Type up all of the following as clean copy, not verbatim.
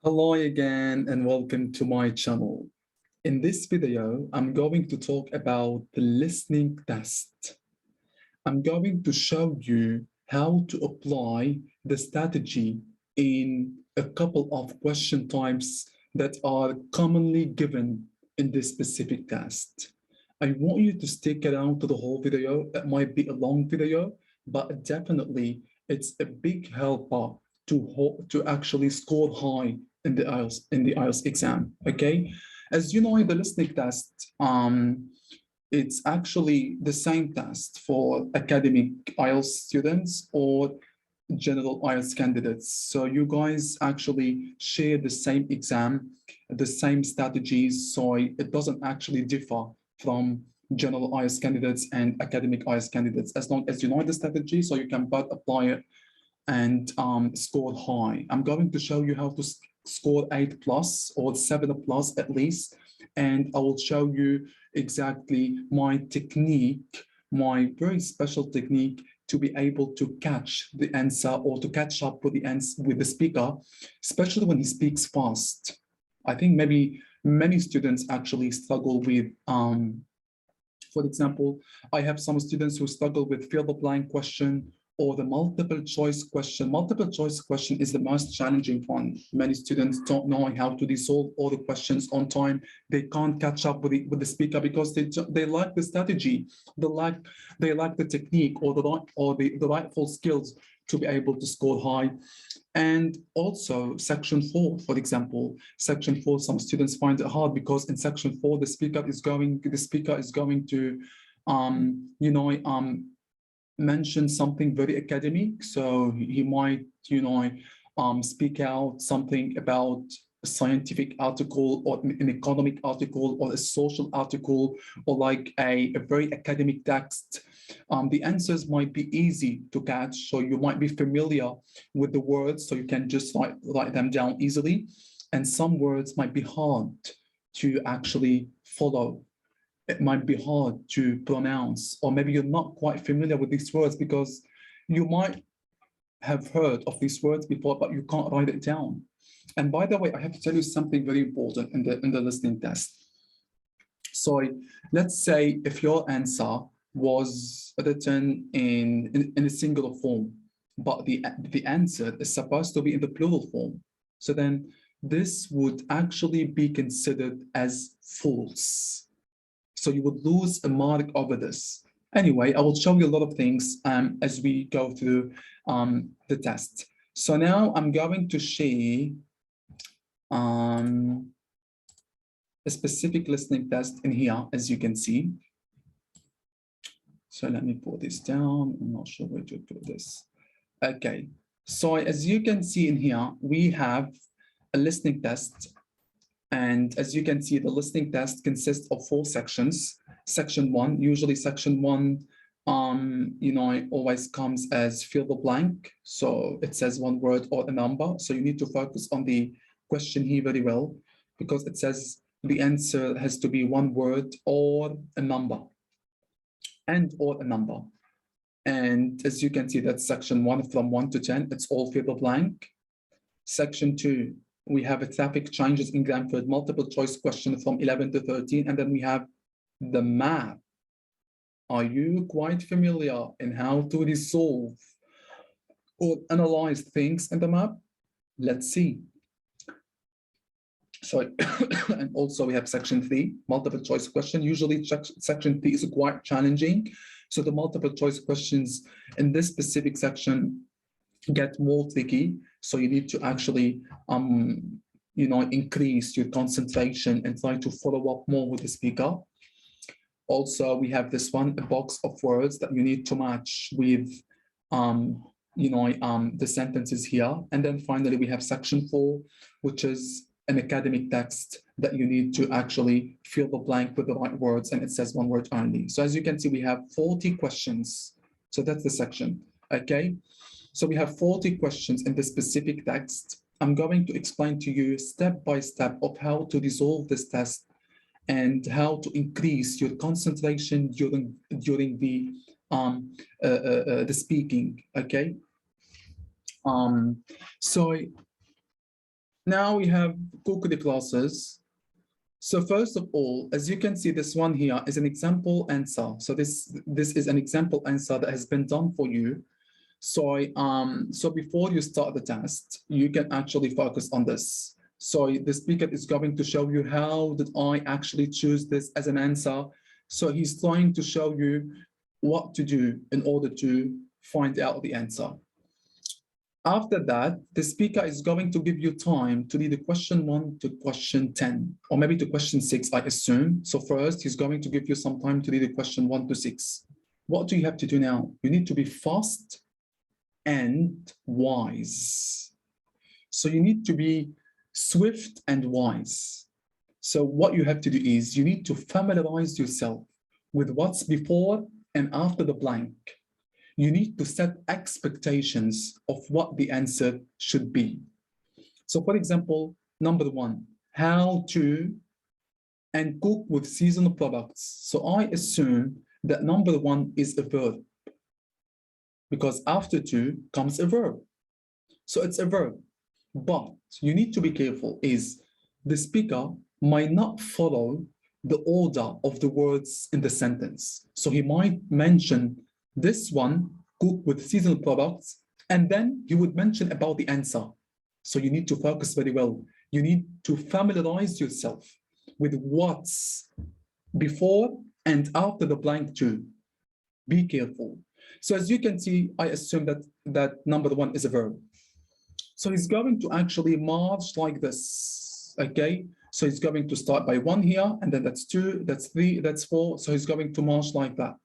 Hello again and welcome to my channel. In this video, I'm going to talk about the listening test. I'm going to show you how to apply the strategy in a couple of question types that are commonly given in this specific test. I want you to stick around to the whole video. It might be a long video, but definitely it's a big helper to actually score high in the IELTS exam. Okay, as you know, in the listening test, it's actually the same test for academic IELTS students or general IELTS candidates. So you guys actually share the same exam, the same strategies. So it doesn't actually differ from general IELTS candidates and academic IELTS candidates, as long as you know the strategy, so you can both apply it and score high. I'm going to show you how to score 8 plus or 7 plus at least, and I will show you exactly my technique, my very special technique to be able to catch the answer or to catch up with the answer with the speaker, especially when he speaks fast. I think maybe many students actually struggle with for example, I have some students who struggle with fill the blank question or the multiple choice question. Multiple choice question is the most challenging one. Many students don't know how to resolve all the questions on time. They can't catch up with the speaker because they lack the strategy, they lack the technique or the rightful skills to be able to score high. And also section 4, for example, section 4, some students find it hard because in section 4, the speaker is going to, mention something very academic. So he might, speak out something about a scientific article or an economic article or a social article or like a very academic text. The answers might be easy to catch, so you might be familiar with the words, so you can just write them down easily. And some words might be hard to actually follow. It might be hard to pronounce, or maybe you're not quite familiar with these words because you might have heard of these words before, but you can't write it down. And by the way, I have to tell you something very important in the listening test. So let's say if your answer was written in a singular form, but the answer is supposed to be in the plural form. So then this would actually be considered as false. So you would lose a mark over this. Anyway, I will show you a lot of things as we go through the test. So now I'm going to share a specific listening test in here, as you can see. So let me put this down. I'm not sure where to put this. Okay, so as you can see in here, we have a listening test. And as you can see, the listening test consists of 4 sections. Section 1, usually section 1, it always comes as fill the blank. So it says one word or a number. So you need to focus on the question here very well, because it says the answer has to be one word or a number, or a number. And as you can see, that's section 1 from 1 to 10. It's all fill the blank. Section 2, we have a traffic changes in Granford, multiple choice question from 11 to 13. And then we have the map. Are you quite familiar in how to resolve or analyze things in the map? Let's see. So, and also we have section 3, multiple choice question. Usually section 3 is quite challenging. So the multiple choice questions in this specific section get more tricky. So you need to actually, increase your concentration and try to follow up more with the speaker. Also, we have this one, a box of words that you need to match with, the sentences here. And then finally, we have section 4, which is an academic text that you need to actually fill the blank with the right words, and it says one word only. So as you can see, we have 40 questions. So that's the section, okay? So we have 40 questions in this specific text. I'm going to explain to you step by step of how to resolve this test and how to increase your concentration during the speaking, okay? So Now we have cookie classes. So first of all, as you can see, this one here is an example answer. So this is an example answer that has been done for you. So before you start the test, you can actually focus on this. So the speaker is going to show you how did I actually choose this as an answer. So he's trying to show you what to do in order to find out the answer. After that, the speaker is going to give you time to read the question 1 to question 10, or maybe to question 6, I assume. So first, he's going to give you some time to read the question 1 to 6. What do you have to do now? You need to be fast and wise. So you need to be swift and wise. So what you have to do is you need to familiarize yourself with what's before and after the blank. You need to set expectations of what the answer should be. So for example, number 1, how to and cook with seasonal products. So I assume that number 1 is a verb because after to comes a verb. So it's a verb, but you need to be careful is the speaker might not follow the order of the words in the sentence. So he might mention this one, cook with seasonal products, and then he would mention about the answer. So you need to focus very well. You need to familiarize yourself with what's before and after the blank too. Be careful. So as you can see, I assume that number 1 is a verb. So he's going to actually march like this, okay? So he's going to start by 1 here, and then that's 2, that's 3, that's 4. So he's going to march like that.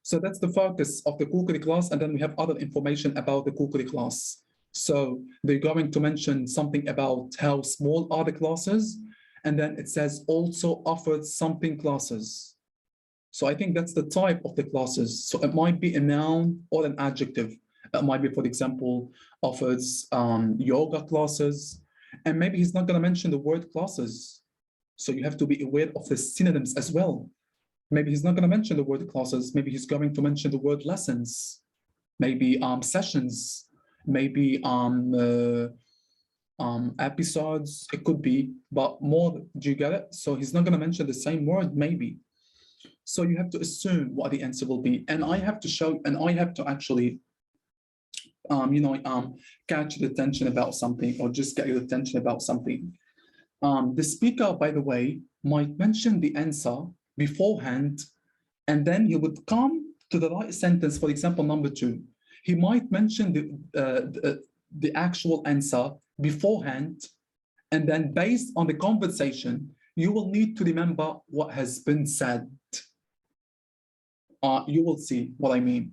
So that's the focus of the cookery class, and then we have other information about the cookery class. So they're going to mention something about how small are the classes, and then it says also offered something classes. So I think that's the type of the classes. So it might be a noun or an adjective. It might be, for example, offers yoga classes, and maybe he's not going to mention the word classes. So you have to be aware of the synonyms as well. Maybe he's not going to mention the word classes. Maybe he's going to mention the word lessons, maybe sessions, maybe episodes. It could be, but more. Do you get it? So he's not going to mention the same word, maybe. So you have to assume what the answer will be, and I have to show, and I have to actually, catch your attention about something, or just get your attention about something. The speaker, by the way, might mention the answer beforehand, and then he would come to the right sentence. For example, number 2, he might mention the actual answer beforehand, and then based on the conversation, you will need to remember what has been said. You will see what I mean.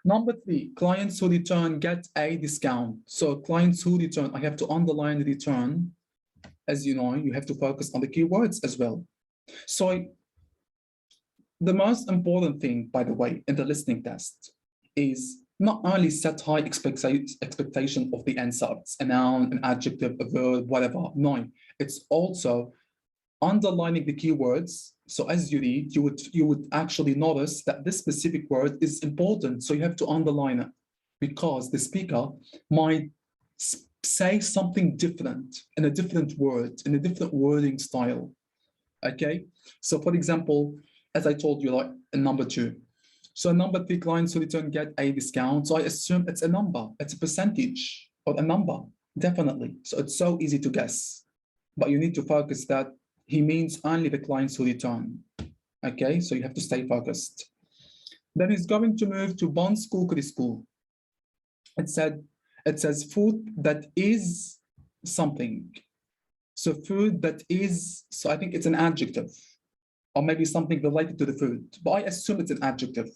Number 3, clients who return get a discount. So clients who return, I have to underline return. As you know, you have to focus on the keywords as well. So the most important thing, by the way, in the listening test is not only set high expectation of the answer, it's a noun, an adjective, a verb, whatever. No, it's also underlining the keywords. So as you read, you would actually notice that this specific word is important. So you have to underline it because the speaker might say something different in a different word, in a different wording style. Okay. So for example, as I told you, like in number 2. So number 3, clients who return get a discount. So I assume it's a number, it's a percentage or a number, definitely. So it's so easy to guess, but you need to focus that he means only the clients who return. Okay, so you have to stay focused. Then he's going to move to Bond's Cookery School. It says food that is something. So food that is, so I think it's an adjective, or maybe something related to the food, but I assume it's an adjective.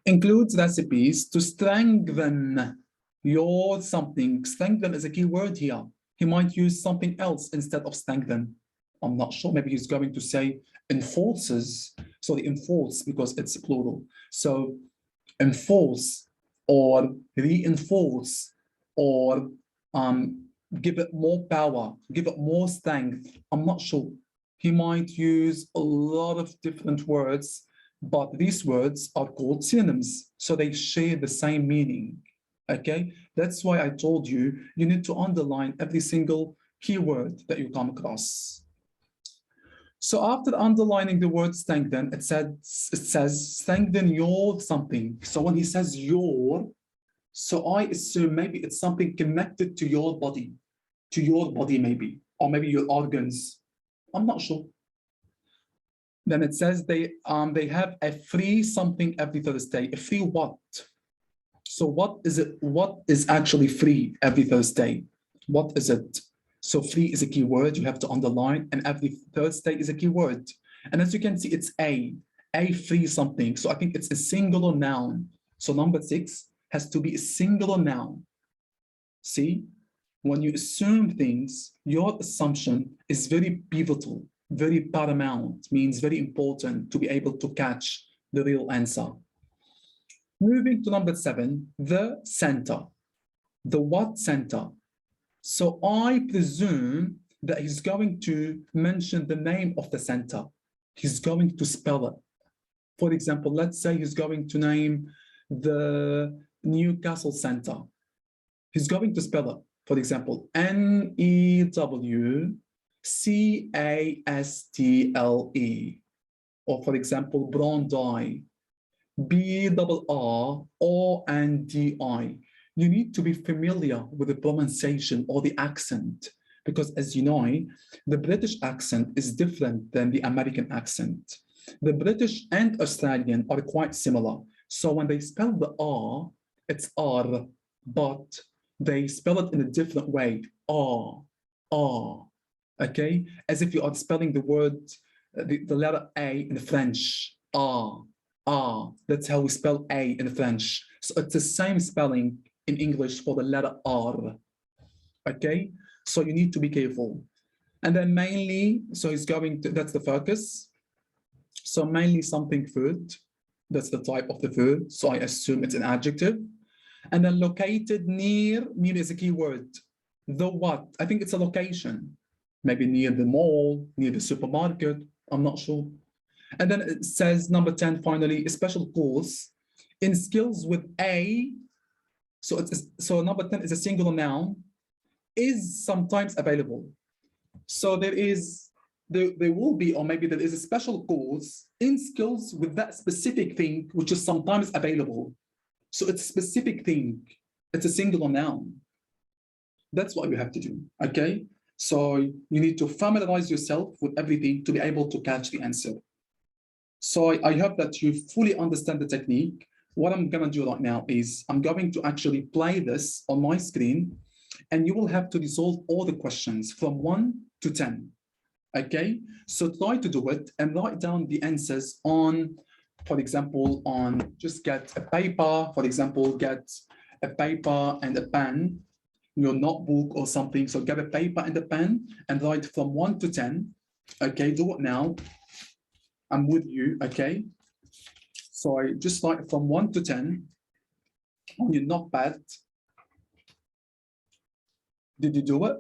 Includes recipes to strengthen your something. Strengthen is a key word here. He might use something else instead of strengthen. I'm not sure. Maybe he's going to say enforces. So the enforce, because it's plural. So enforce or reinforce or give it more power, give it more strength. I'm not sure. He might use a lot of different words, but these words are called synonyms. So they share the same meaning. Okay, that's why I told you, you need to underline every single keyword that you come across. So after underlining the word strengthen, it says strengthen your something. So when he says your, so I assume maybe it's something connected to your body maybe, or maybe your organs. I'm not sure. Then it says they have a free something every Thursday. A free what? So what is it? What is actually free every Thursday? What is it? So free is a keyword you have to underline, and every Thursday is a keyword. And as you can see, it's a free something. So I think it's a singular noun. So number 6 has to be a singular noun. See, when you assume things, your assumption is very pivotal, very paramount, means very important to be able to catch the real answer. Moving to number 7, the center. The what center? So I presume that he's going to mention the name of the center. He's going to spell it. For example, let's say he's going to name the Newcastle Center. He's going to spell it. For example, Newcastle. Or for example, Bondi. Brrrondi. You need to be familiar with the pronunciation or the accent, because as you know, the British accent is different than the American accent. The British and Australian are quite similar. So when they spell the R, it's R, but they spell it in a different way. R, R, okay? As if you are spelling the word, the letter A in French, R. Ah, that's how we spell A in French. So it's the same spelling in English for the letter R. Okay, so you need to be careful. And then mainly, so it's going to, that's the focus. So mainly something food, that's the type of the food. So I assume it's an adjective. And then located near is a keyword. The what? I think it's a location. Maybe near the mall, near the supermarket. I'm not sure. And then it says number 10, finally, a special course in skills with a, so number 10 is a singular noun, is sometimes available. So there will be, or maybe there is a special course in skills with that specific thing, which is sometimes available. So it's a specific thing. It's a singular noun. That's what you have to do, okay? So you need to familiarize yourself with everything to be able to catch the answer. So I hope that you fully understand the technique. What I'm gonna do right now is I'm going to actually play this on my screen, and you will have to resolve all the questions from 1 to 10, okay? So try to do it and write down the answers on, for example, on just get a paper, for example, get a paper and a pen, your notebook or something. So get a paper and a pen and write from 1 to 10, okay? Do it now. I'm with you, okay? So I just write from 1 to 10 on your notepad. Did you do it?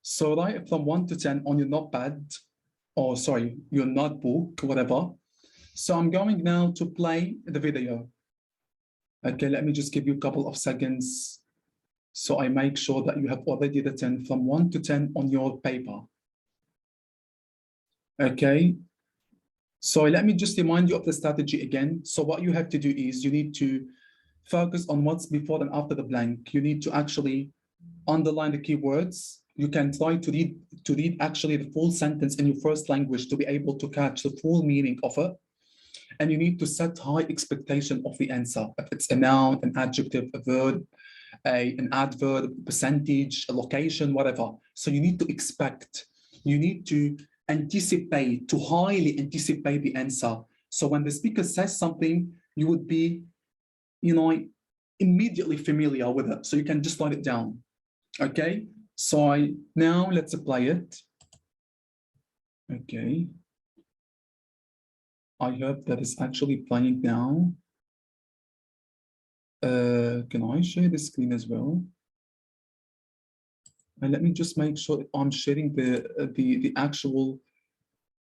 So write from 1 to 10 on your notepad, or sorry, your notebook, whatever. So I'm going now to play the video. Okay, let me just give you a couple of seconds so I make sure that you have already written from 1 to 10 on your paper. Okay, so let me just remind you of the strategy again. So what you have to do is you need to focus on what's before and after the blank. You need to actually underline the keywords. You can try to read actually the full sentence in your first language to be able to catch the full meaning of it. And you need to set high expectation of the answer. If it's a noun, an adjective, a verb, an adverb, percentage, a location, whatever. So you need to expect, you need to anticipate, to highly anticipate the answer. So when the speaker says something, you would be, immediately familiar with it. So you can just write it down. Okay, so now let's apply it. Okay. I hope that is actually playing now. Can I share the screen as well? And let me just make sure I'm sharing the actual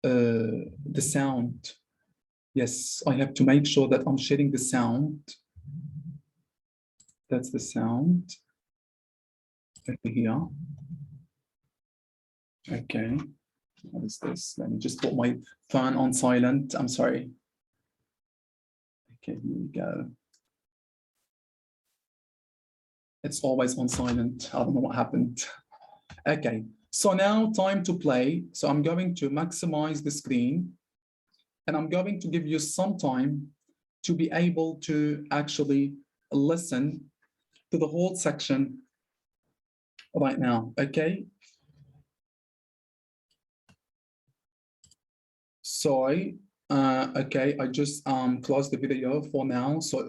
the sound. Yes, I have to make sure that I'm sharing the sound. That's the sound over here. Okay, what is this? Let me just put my phone on silent. I'm sorry. Okay, here we go. It's always on silent. I don't know what happened. Okay, so now time to play. So I'm going to maximize the screen and I'm going to give you some time to be able to actually listen to the whole section right now, okay? Sorry, okay, I just closed the video for now, so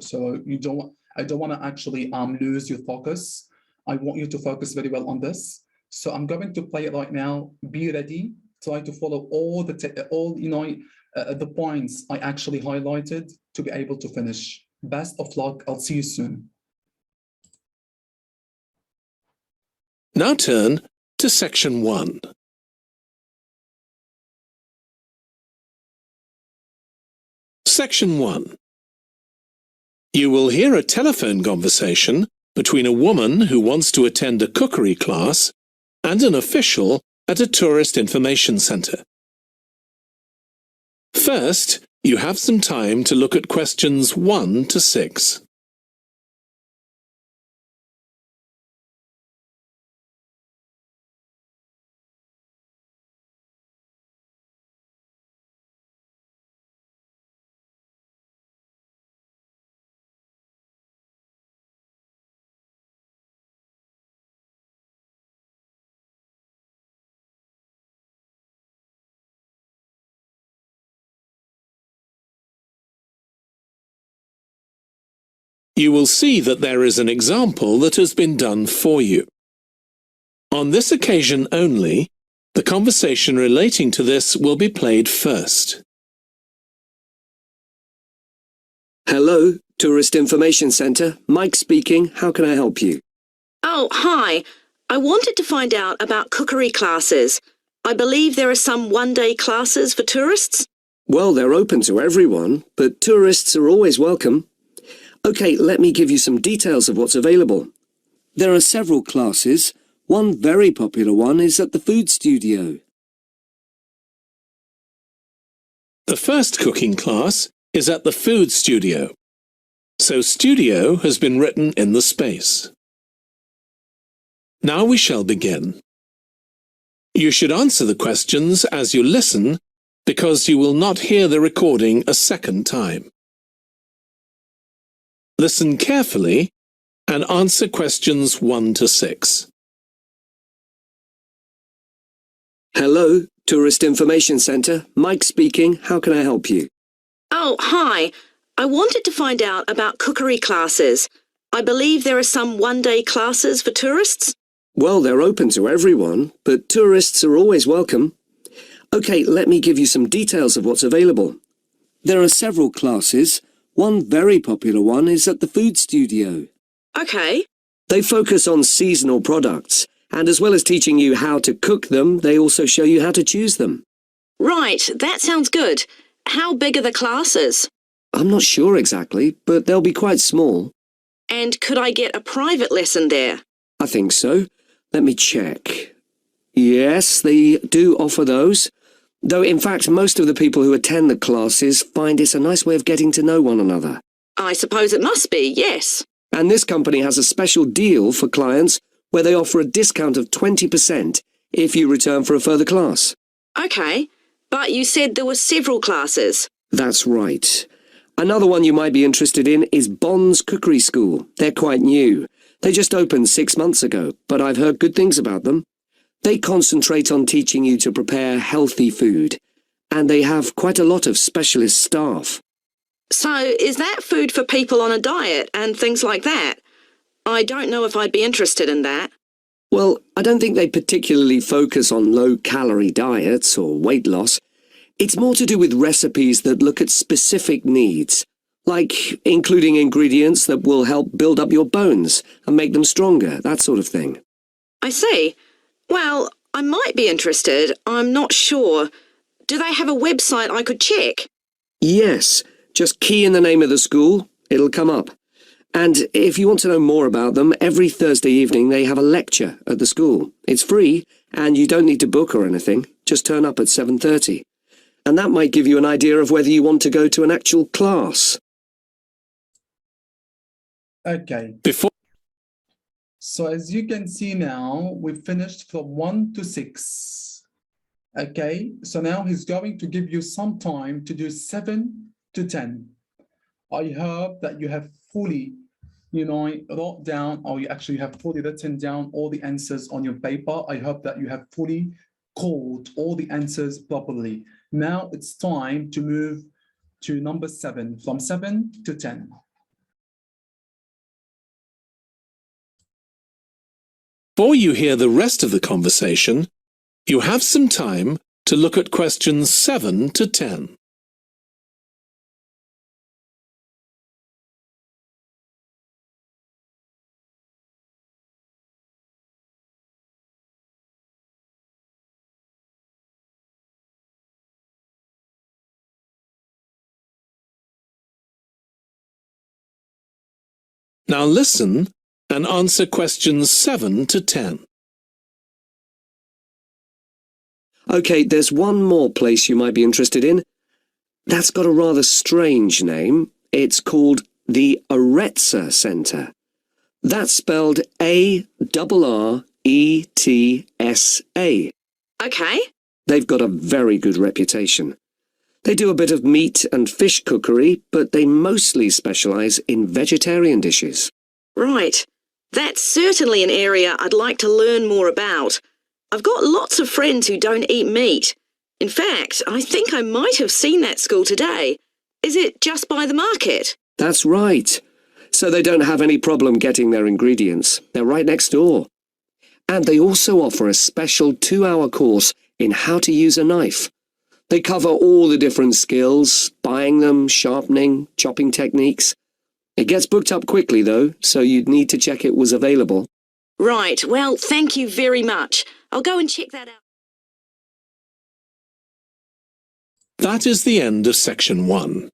I don't want to actually lose your focus. I want you to focus very well on this. So I'm going to play it right now. Be ready. Try to follow all the points I actually highlighted to be able to finish. Best of luck. I'll see you soon. Now turn to section 1. Section 1. You will hear a telephone conversation between a woman who wants to attend a cookery class and an official at a tourist information centre. First, you have some time to look at questions 1 to 6. You will see that there is an example that has been done for you. On this occasion only, the conversation relating to this will be played first. Hello, Tourist Information Centre. Mike speaking. How can I help you? Oh, hi. I wanted to find out about cookery classes. I believe there are some one-day classes for tourists. Well, they're open to everyone, but tourists are always welcome. OK, let me give you some details of what's available. There are several classes. One very popular one is at the food studio. The first cooking class is at the food studio. So studio has been written in the space. Now we shall begin. You should answer the questions as you listen because you will not hear the recording a second time. Listen carefully and answer questions 1 to 6. Hello, Tourist Information Centre. Mike speaking. How can I help you? Oh, hi. I wanted to find out about cookery classes. I believe there are some one-day classes for tourists. Well, they're open to everyone, but tourists are always welcome. OK, let me give you some details of what's available. There are several classes. One very popular one is at the food studio. OK. They focus on seasonal products, and as well as teaching you how to cook them, they also show you how to choose them. Right, that sounds good. How big are the classes? I'm not sure exactly, but they'll be quite small. And could I get a private lesson there? I think so. Let me check. Yes, they do offer those. Though, in fact, most of the people who attend the classes find it's a nice way of getting to know one another. I suppose it must be, yes. And this company has a special deal for clients where they offer a discount of 20% if you return for a further class. OK, but you said there were several classes. That's right. Another one you might be interested in is Bond's Cookery School. They're quite new. They just opened 6 months ago, but I've heard good things about them. They concentrate on teaching you to prepare healthy food, and they have quite a lot of specialist staff. So is that food for people on a diet and things like that? I don't know if I'd be interested in that. Well, I don't think they particularly focus on low-calorie diets or weight loss. It's more to do with recipes that look at specific needs, like including ingredients that will help build up your bones and make them stronger, that sort of thing. I see. Well, I might be interested. I'm not sure. Do they have a website I could check? Yes, just key in the name of the school. It'll come up. And if you want to know more about them, every Thursday evening they have a lecture at the school. It's free, and you don't need to book or anything. Just turn up at 7:30. And that might give you an idea of whether you want to go to an actual class. Okay. Before So as you can see now, we've finished from 1 to 6. Okay, so now he's going to give you some time to do 7 to 10. I hope that you have fully, wrote down, or you actually have fully written down all the answers on your paper. I hope that you have fully called all the answers properly. Now it's time to move to number 7, from 7 to 10. Before you hear the rest of the conversation, you have some time to look at questions 7 to 10. Now listen and answer questions 7 to 10. OK, there's one more place you might be interested in. That's got a rather strange name. It's called the Ielts Centre. That's spelled A-R-R-E-T-S-A. OK. They've got a very good reputation. They do a bit of meat and fish cookery, but they mostly specialise in vegetarian dishes. Right. That's certainly an area I'd like to learn more about. I've got lots of friends who don't eat meat. In fact, I think I might have seen that school today. Is it just by the market? That's right. So they don't have any problem getting their ingredients. They're right next door. And they also offer a special 2-hour course in how to use a knife. They cover all the different skills, buying them, sharpening, chopping techniques. It gets booked up quickly, though, so you'd need to check it was available. Right, well, thank you very much. I'll go and check that out. That is the end of section 1.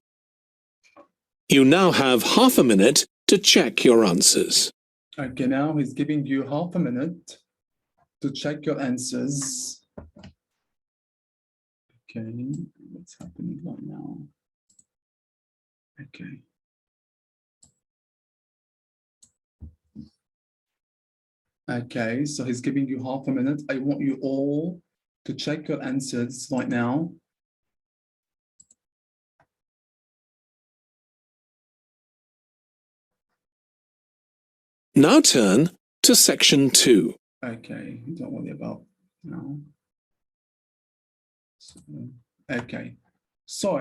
You now have half a minute to check your answers. Okay, now he's giving you half a minute to check your answers. Okay, what's happening right now? Okay. Okay, so he's giving you half a minute. I want you all to check your answers right now. Now turn to section 2. Okay, don't worry about now. Okay, so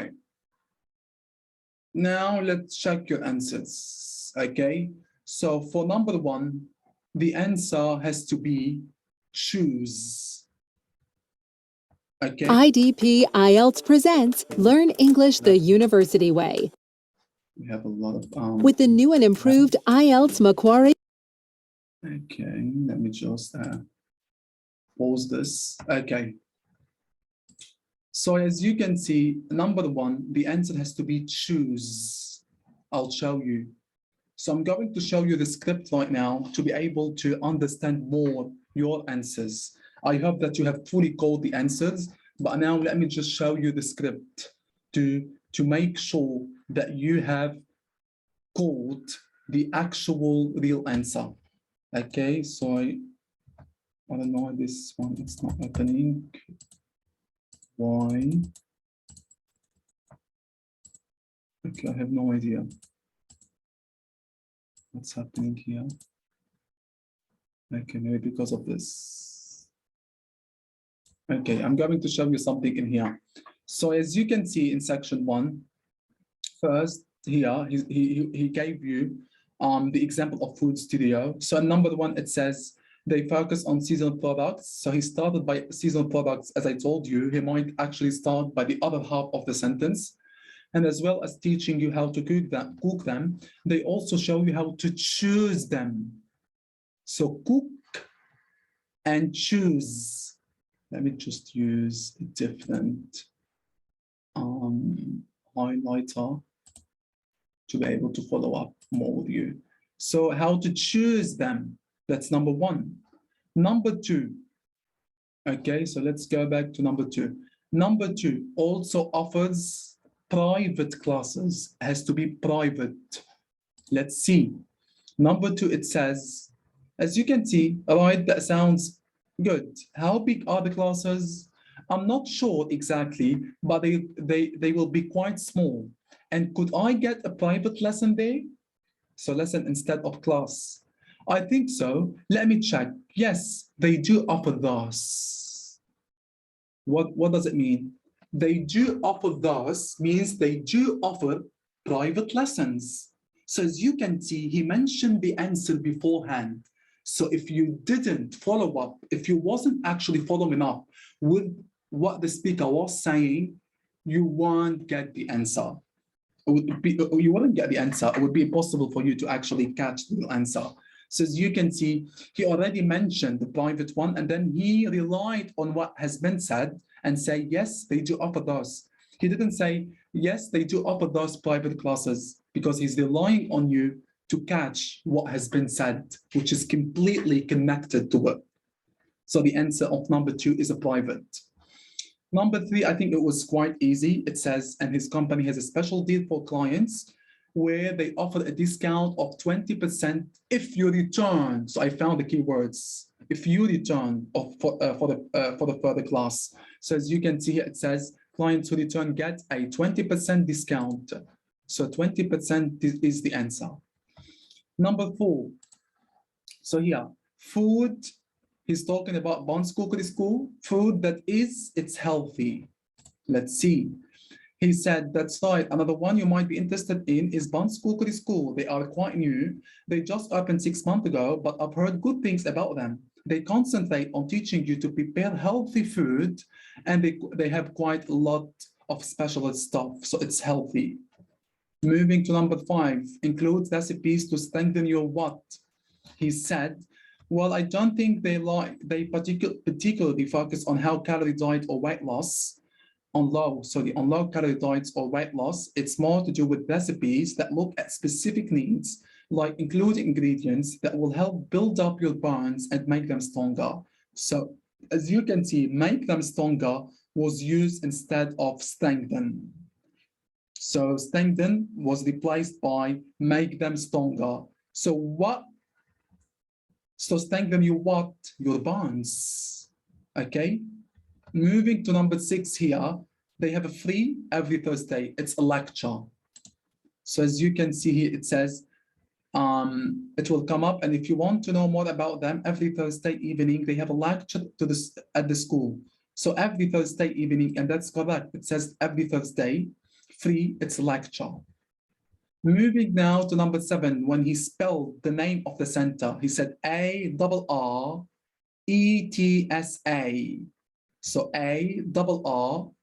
now let's check your answers. Okay, so for number 1, the answer has to be shoes. Okay. IDP IELTS presents Learn English the University Way. We have a lot of With the new and improved IELTS Macquarie. Okay, let me just pause this. Okay. So as you can see, number 1, the answer has to be choose. I'll show you. So I'm going to show you the script right now to be able to understand more your answers. I hope that you have fully called the answers, but now let me just show you the script to make sure that you have called the actual real answer. Okay, so I don't know, this one, it's not opening. Why? Okay, I have no idea what's happening here. Okay, maybe because of this. Okay, I'm going to show you something in here. So as you can see in section 1, first here, he gave you the example of food studio. So in number 1, it says they focus on seasonal products. So he started by seasonal products. As I told you, he might actually start by the other half of the sentence. And as well as teaching you how to cook them, they also show you how to choose them. So cook and choose. Let me just use a different highlighter to be able to follow up more with you. So how to choose them. That's number one. Number two. Okay, so let's go back to number two. Number two also offers private classes. It has to be private. Let's see. Number two, it says, as you can see, all right, that sounds good. How big are the classes? I'm not sure exactly, but they will be quite small. And could I get a private lesson there? So lesson instead of class. I think so. Let me check. Yes, they do offer those. What does it mean? They do offer those means they do offer private lessons. So as you can see, he mentioned the answer beforehand. So if you didn't follow up, if you wasn't actually following up with what the speaker was saying, you won't get the answer. You wouldn't get the answer. It would be impossible for you to actually catch the answer. So as you can see, he already mentioned the private one, and then he relied on what has been said and say, yes, they do offer those. He didn't say, yes, they do offer those private classes, because he's relying on you to catch what has been said, which is completely connected to it. So the answer of number two is a private. Number three, I think it was quite easy. It says, and his company has a special deal for clients where they offer a discount of 20% if you return. So I found the keywords. If you return for the further class. So as you can see here, it says clients who return get a 20% discount. So 20% is the answer. Number four. So here, food. He's talking about Bon's Cookery School, food that it's healthy. Let's see. He said, that's right. Another one you might be interested in is Bon's Cookery School. They are quite new. They just opened 6 months ago, but I've heard good things about them. They concentrate on teaching you to prepare healthy food, and they have quite a lot of specialist stuff, so it's healthy. Moving to number five, includes recipes to strengthen your what? He said, well, I don't think they particularly focus on how calorie diet or weight loss on low calorie diets or weight loss. It's more to do with recipes that look at specific needs, like including ingredients that will help build up your bones and make them stronger. So as you can see, make them stronger was used instead of strengthen. So strengthen was replaced by make them stronger. So strengthen you what? Your bones, okay? Moving to number six here, they have a free every Thursday. It's a lecture. So as you can see here, it says, it will come up, and if you want to know more about them, every Thursday evening, they have a lecture at the school. So every Thursday evening, and that's correct. It says every Thursday, free, it's a lecture. Moving now to number seven, when he spelled the name of the center, he said A-R-R-E-T-S-A. So A-R-R-E-T-S-A,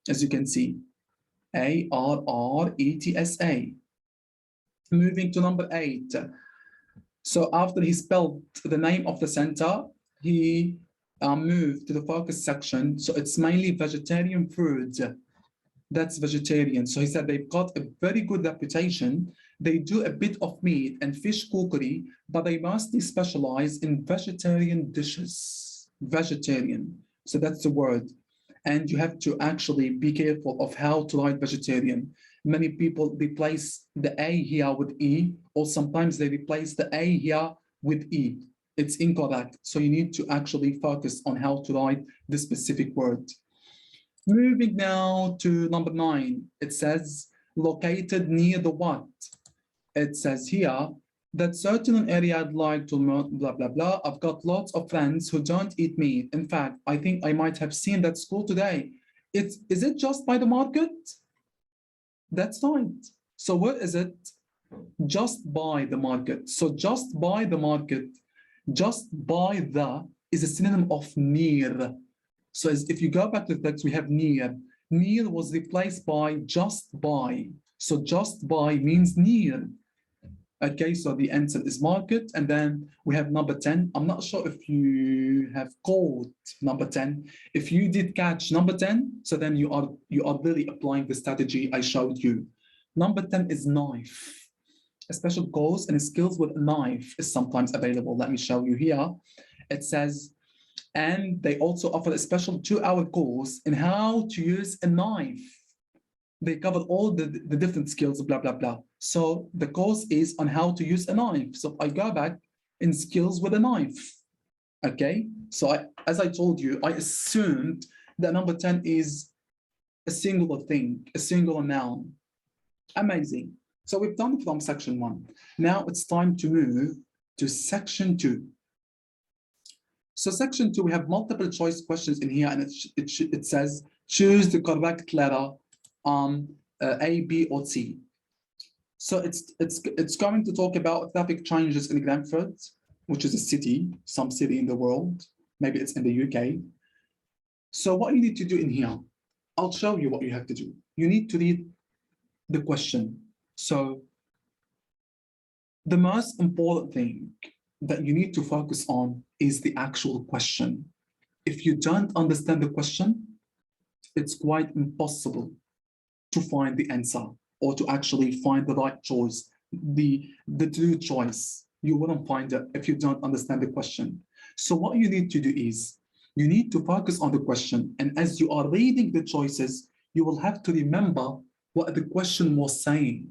as you can see, A-R-R-E-T-S-A. Moving to number eight. So after he spelled the name of the center, he moved to the focus section. So it's mainly vegetarian foods. That's vegetarian. So he said they've got a very good reputation. They do a bit of meat and fish cookery, but they mostly specialize in vegetarian dishes. Vegetarian. So that's the word. And you have to actually be careful of how to write vegetarian. Many people replace the A here with E, or sometimes they replace the A here with E. It's incorrect. So you need to actually focus on how to write the specific word. Moving now to number 9, it says located near the what? It says here that certain area I'd like to blah, blah, blah. I've got lots of friends who don't eat meat. In fact, I think I might have seen that school today. Is it just by the market? That's right. So where is it? Just by the market. So just by the market, just by the is a synonym of near. So if you go back to the text, we have near. Near was replaced by just by. So just by means near. Okay, so the answer is market. And then we have number 10. I'm not sure if you have called number 10. If you did catch number 10, so then you are really applying the strategy I showed you. Number 10 is knife. A special course in skills with a knife is sometimes available. Let me show you here. It says, and they also offer a special 2-hour course in how to use a knife. They cover all the different skills, blah, blah, blah. So the course is on how to use a knife. So I go back in skills with a knife. Okay, so as I told you, I assumed that number 10 is a singular thing, a singular noun. Amazing. So we've done from section 1. Now it's time to move to section 2. So section 2, we have multiple choice questions in here, and it says choose the correct letter A, B, or C. So it's going to talk about traffic changes in Granford, which is a city, some city in the world. Maybe it's in the UK. So what you need to do in here, I'll show you what you have to do. You need to read the question. So the most important thing that you need to focus on is the actual question. If you don't understand the question, it's quite impossible to find the answer or to actually find the right choice, the true choice. You wouldn't find it if you don't understand the question. So what you need to do is, you need to focus on the question, and as you are reading the choices, you will have to remember what the question was saying.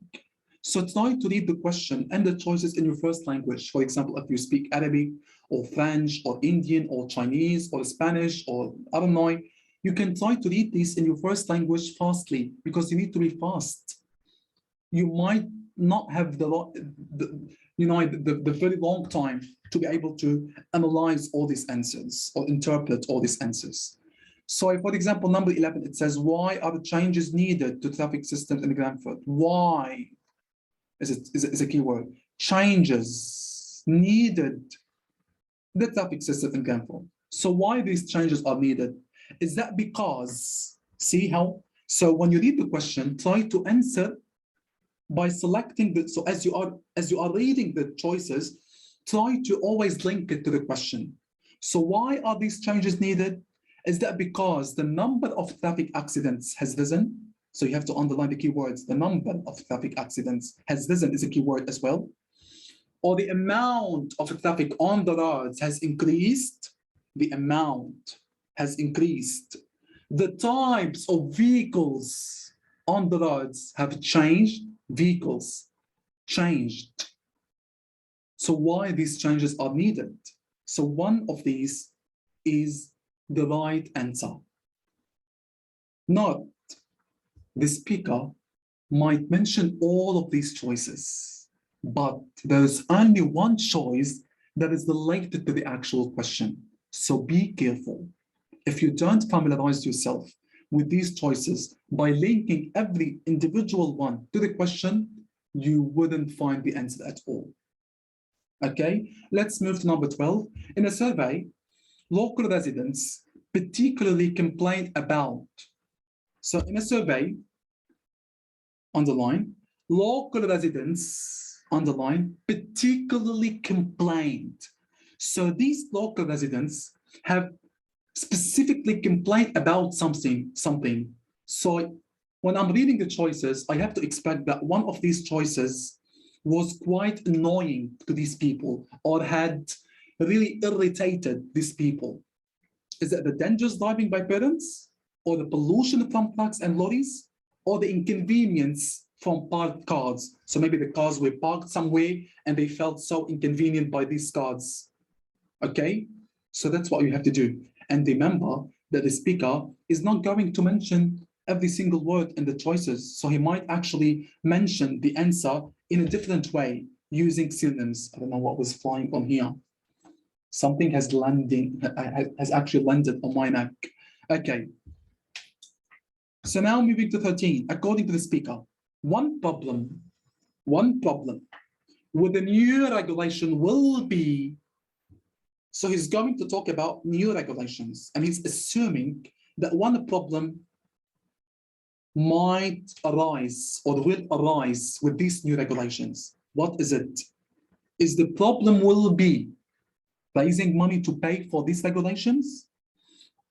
So try to read the question and the choices in your first language. For example, if you speak Arabic or French or Indian or Chinese or Spanish or I don't know, you can try to read these in your first language fastly, because you need to be fast. You might not have the very long time to be able to analyze all these answers or interpret all these answers. So for example, number 11, it says, why are the changes needed to traffic systems in Granford? Why is a keyword. Changes needed the traffic system in Granford. So why these changes are needed? Is that because, see how? So when you read the question, try to answer by selecting the, so as you are reading the choices, try to always link it to the question. So why are these changes needed? Is that because the number of traffic accidents has risen? So you have to underline the keywords. The number of traffic accidents has risen is a keyword as well. Or the amount of traffic on the roads has increased. The amount has increased. The types of vehicles on the roads have changed. Vehicles changed. So why these changes are needed? So one of these is the right answer. Not the speaker might mention all of these choices, but there's only one choice that is related to the actual question. So be careful. If you don't familiarize yourself with these choices by linking every individual one to the question, you wouldn't find the answer at all. Okay, let's move to number 12. In a survey, local residents particularly complained about. So in a survey, underline, local residents, underline, particularly complained. So these local residents have specifically complained about something. So when I'm reading the choices, I have to expect that one of these choices was quite annoying to these people or had really irritated these people. Is it the dangerous driving by parents, or the pollution from trucks and lorries, or the inconvenience from parked cars? So maybe the cars were parked somewhere and they felt so inconvenient by these cars. Okay, so that's what you have to do. And remember that the speaker is not going to mention every single word in the choices. So he might actually mention the answer in a different way using synonyms. I don't know what was flying on here. Something has actually landed on my neck. Okay. So now moving to 13, according to the speaker, one problem with the new regulation will be, so he's going to talk about new regulations, and he's assuming that one problem might arise or will arise with these new regulations. What is it? Is the problem will be raising money to pay for these regulations,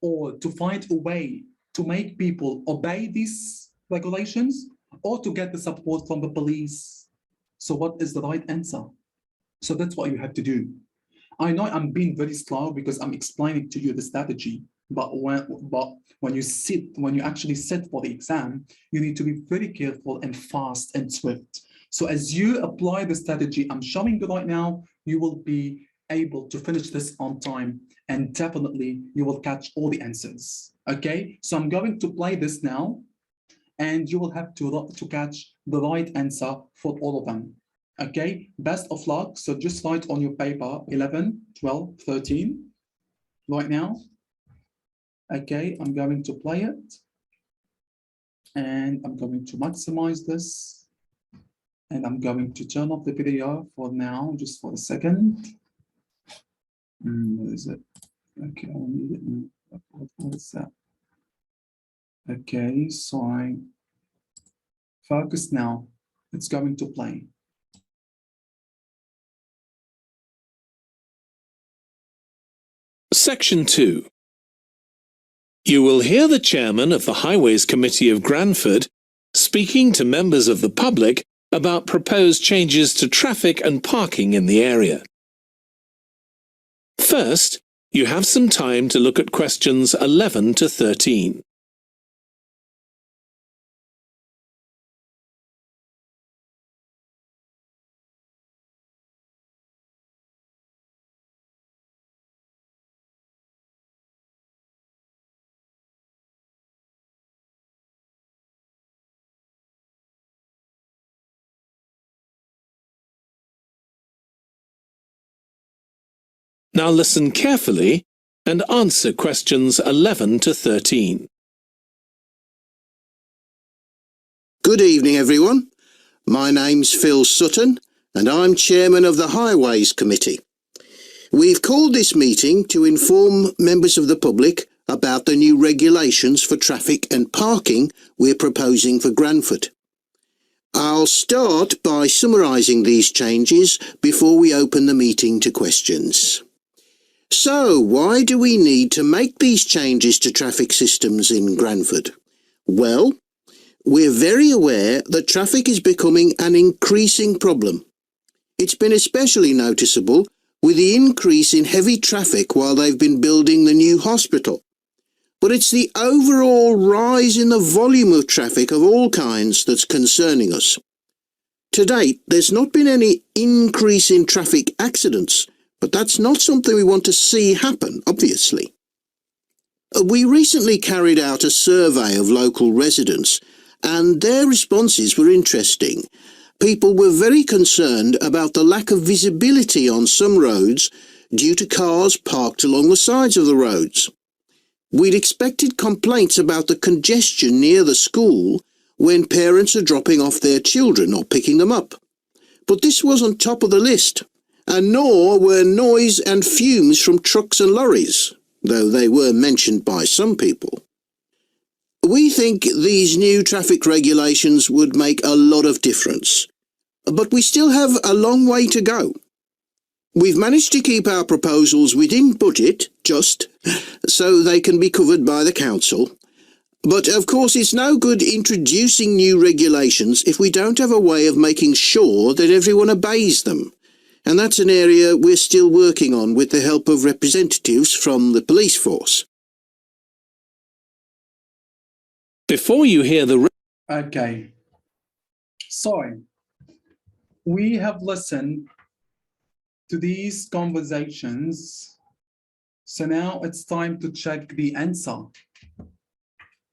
or to find a way to make people obey these regulations, or to get the support from the police? So what is the right answer? So that's what you have to do. I know I'm being very slow because I'm explaining to you the strategy, but when you actually sit for the exam, you need to be very careful and fast and swift. So as you apply the strategy I'm showing you right now, you will be able to finish this on time, and definitely you will catch all the answers. Okay, so I'm going to play this now, and you will have to catch the right answer for all of them. Okay, best of luck. So just write on your paper 11, 12, 13 right now. Okay, I'm going to play it, and I'm going to maximize this, and I'm going to turn off the video for now, just for a second. What is it? Okay, I'll need it now. What is that? Okay, so I focus now. It's going to play. Section 2. You will hear the chairman of the Highways Committee of Granford speaking to members of the public about proposed changes to traffic and parking in the area. First, you have some time to look at questions 11 to 13. Now listen carefully and answer questions 11 to 13. Good evening, everyone. My name's Phil Sutton, and I'm chairman of the Highways Committee. We've called this meeting to inform members of the public about the new regulations for traffic and parking we're proposing for Granford. I'll start by summarising these changes before we open the meeting to questions. So, why do we need to make these changes to traffic systems in Granford? Well, we're very aware that traffic is becoming an increasing problem. It's been especially noticeable with the increase in heavy traffic while they've been building the new hospital. But it's the overall rise in the volume of traffic of all kinds that's concerning us. To date, there's not been any increase in traffic accidents, but that's not something we want to see happen, obviously. We recently carried out a survey of local residents, and their responses were interesting. People were very concerned about the lack of visibility on some roads due to cars parked along the sides of the roads. We'd expected complaints about the congestion near the school when parents are dropping off their children or picking them up. But this wasn't top of the list, and nor were noise and fumes from trucks and lorries, though they were mentioned by some people. We think these new traffic regulations would make a lot of difference, but we still have a long way to go. We've managed to keep our proposals within budget, just so they can be covered by the council. But of course it's no good introducing new regulations if we don't have a way of making sure that everyone obeys them. And that's an area we're still working on with the help of representatives from the police force. Before you hear the... Okay. So, we have listened to these conversations. So now it's time to check the answer.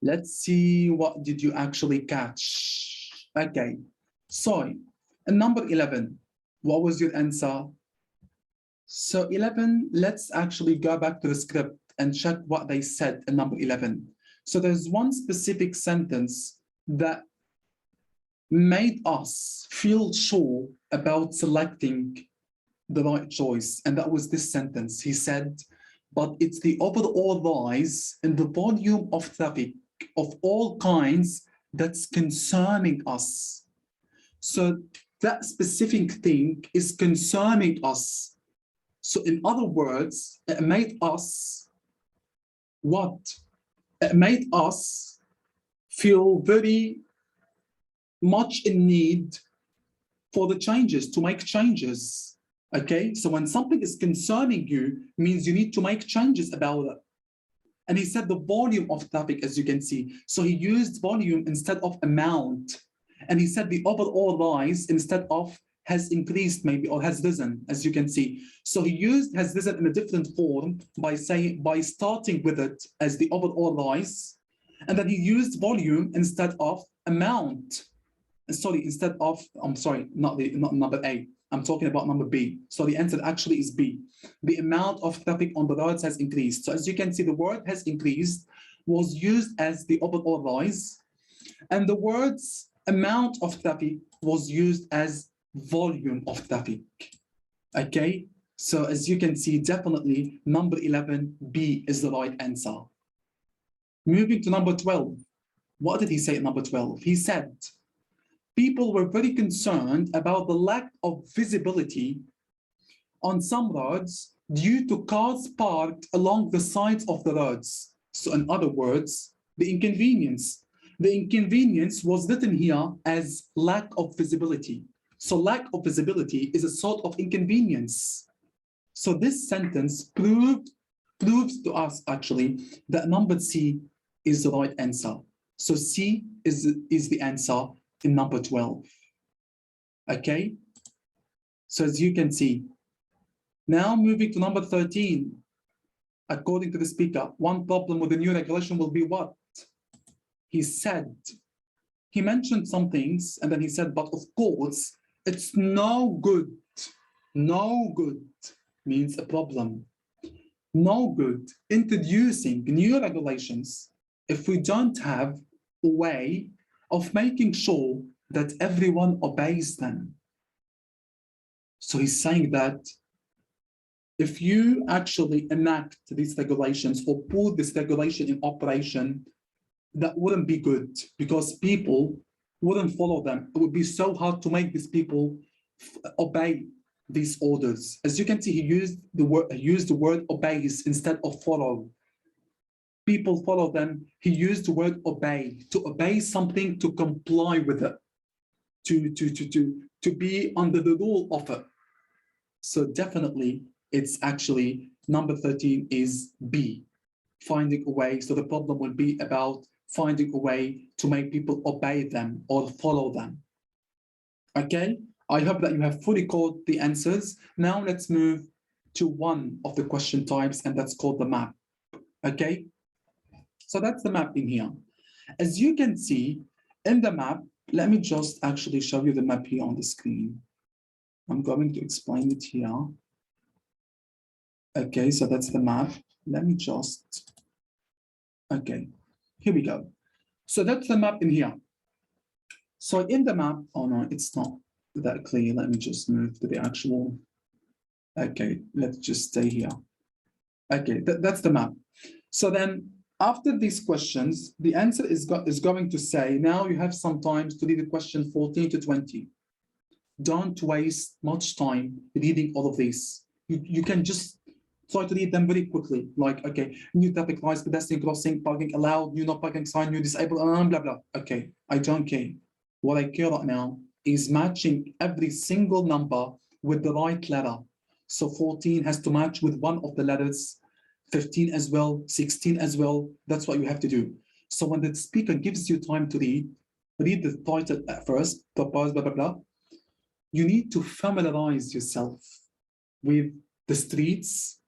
Let's see, what did you actually catch? Okay. So, number 11. What was your answer? So 11, let's actually go back to the script and check what they said in number 11. So there's one specific sentence that made us feel sure about selecting the right choice. And that was this sentence. He said, but it's the overall rise in the volume of traffic of all kinds that's concerning us. So that specific thing is concerning us. So in other words, it made us what? It made us feel very much in need for the changes, to make changes. Okay, so when something is concerning you, means you need to make changes about it. And he said the volume of traffic, as you can see. So he used volume instead of amount. And he said the overall rise instead of has increased maybe or has risen, as you can see. So he used has risen in a different form by starting with it as the overall rise. And then he used volume instead of amount. Sorry, instead of, I'm sorry, not number A. I'm talking about number B. So the answer actually is B. The amount of traffic on the roads has increased. So as you can see, the word has increased was used as the overall rise. And the words amount of traffic was used as volume of traffic. Okay, so as you can see, definitely number 11, B is the right answer. Moving to number 12. What did he say at number 12? He said, people were very concerned about the lack of visibility on some roads due to cars parked along the sides of the roads. So in other words, the inconvenience. The inconvenience was written here as lack of visibility. So lack of visibility is a sort of inconvenience. So this sentence proves to us actually that number C is the right answer. So C is the answer in number 12. Okay, so as you can see, now moving to number 13, according to the speaker, one problem with the new regulation will be what? He said, he mentioned some things and then he said, but of course, it's no good. No good means a problem. No good introducing new regulations if we don't have a way of making sure that everyone obeys them. So he's saying that if you actually enact these regulations or put this regulation in operation, that wouldn't be good because people wouldn't follow them. It would be so hard to make these people obey these orders. As you can see, he used the word obeys instead of follow. People follow them. He used the word obey, to obey something, to comply with it, to be under the rule of it. So definitely it's actually number 13 is B, finding a way. So the problem will be about finding a way to make people obey them or follow them. Okay, I hope that you have fully caught the answers. Now let's move to one of the question types, and that's called the map. Okay, so that's the map in here. As you can see in the map, let me just actually show you the map here on the screen. I'm going to explain it here. Okay, so that's the map. Let me just, okay, here we go. So that's the map in here. So in the map, oh no, it's not that clear. Let me just move to the actual, okay, let's just stay here. Okay, that's the map. So then after these questions, the answer is going to say, now you have some time to read the question 14 to 20. Don't waste much time reading all of these. You can just try to read them very quickly, like, okay, new traffic lights, pedestrian crossing, parking allowed, new no parking sign, new disabled, blah, blah. Okay, I don't care. What I care right now is matching every single number with the right letter. So 14 has to match with one of the letters, 15 as well, 16 as well. That's what you have to do. So when the speaker gives you time to read the title at first, blah, blah, blah, blah. You need to familiarize yourself with the streets,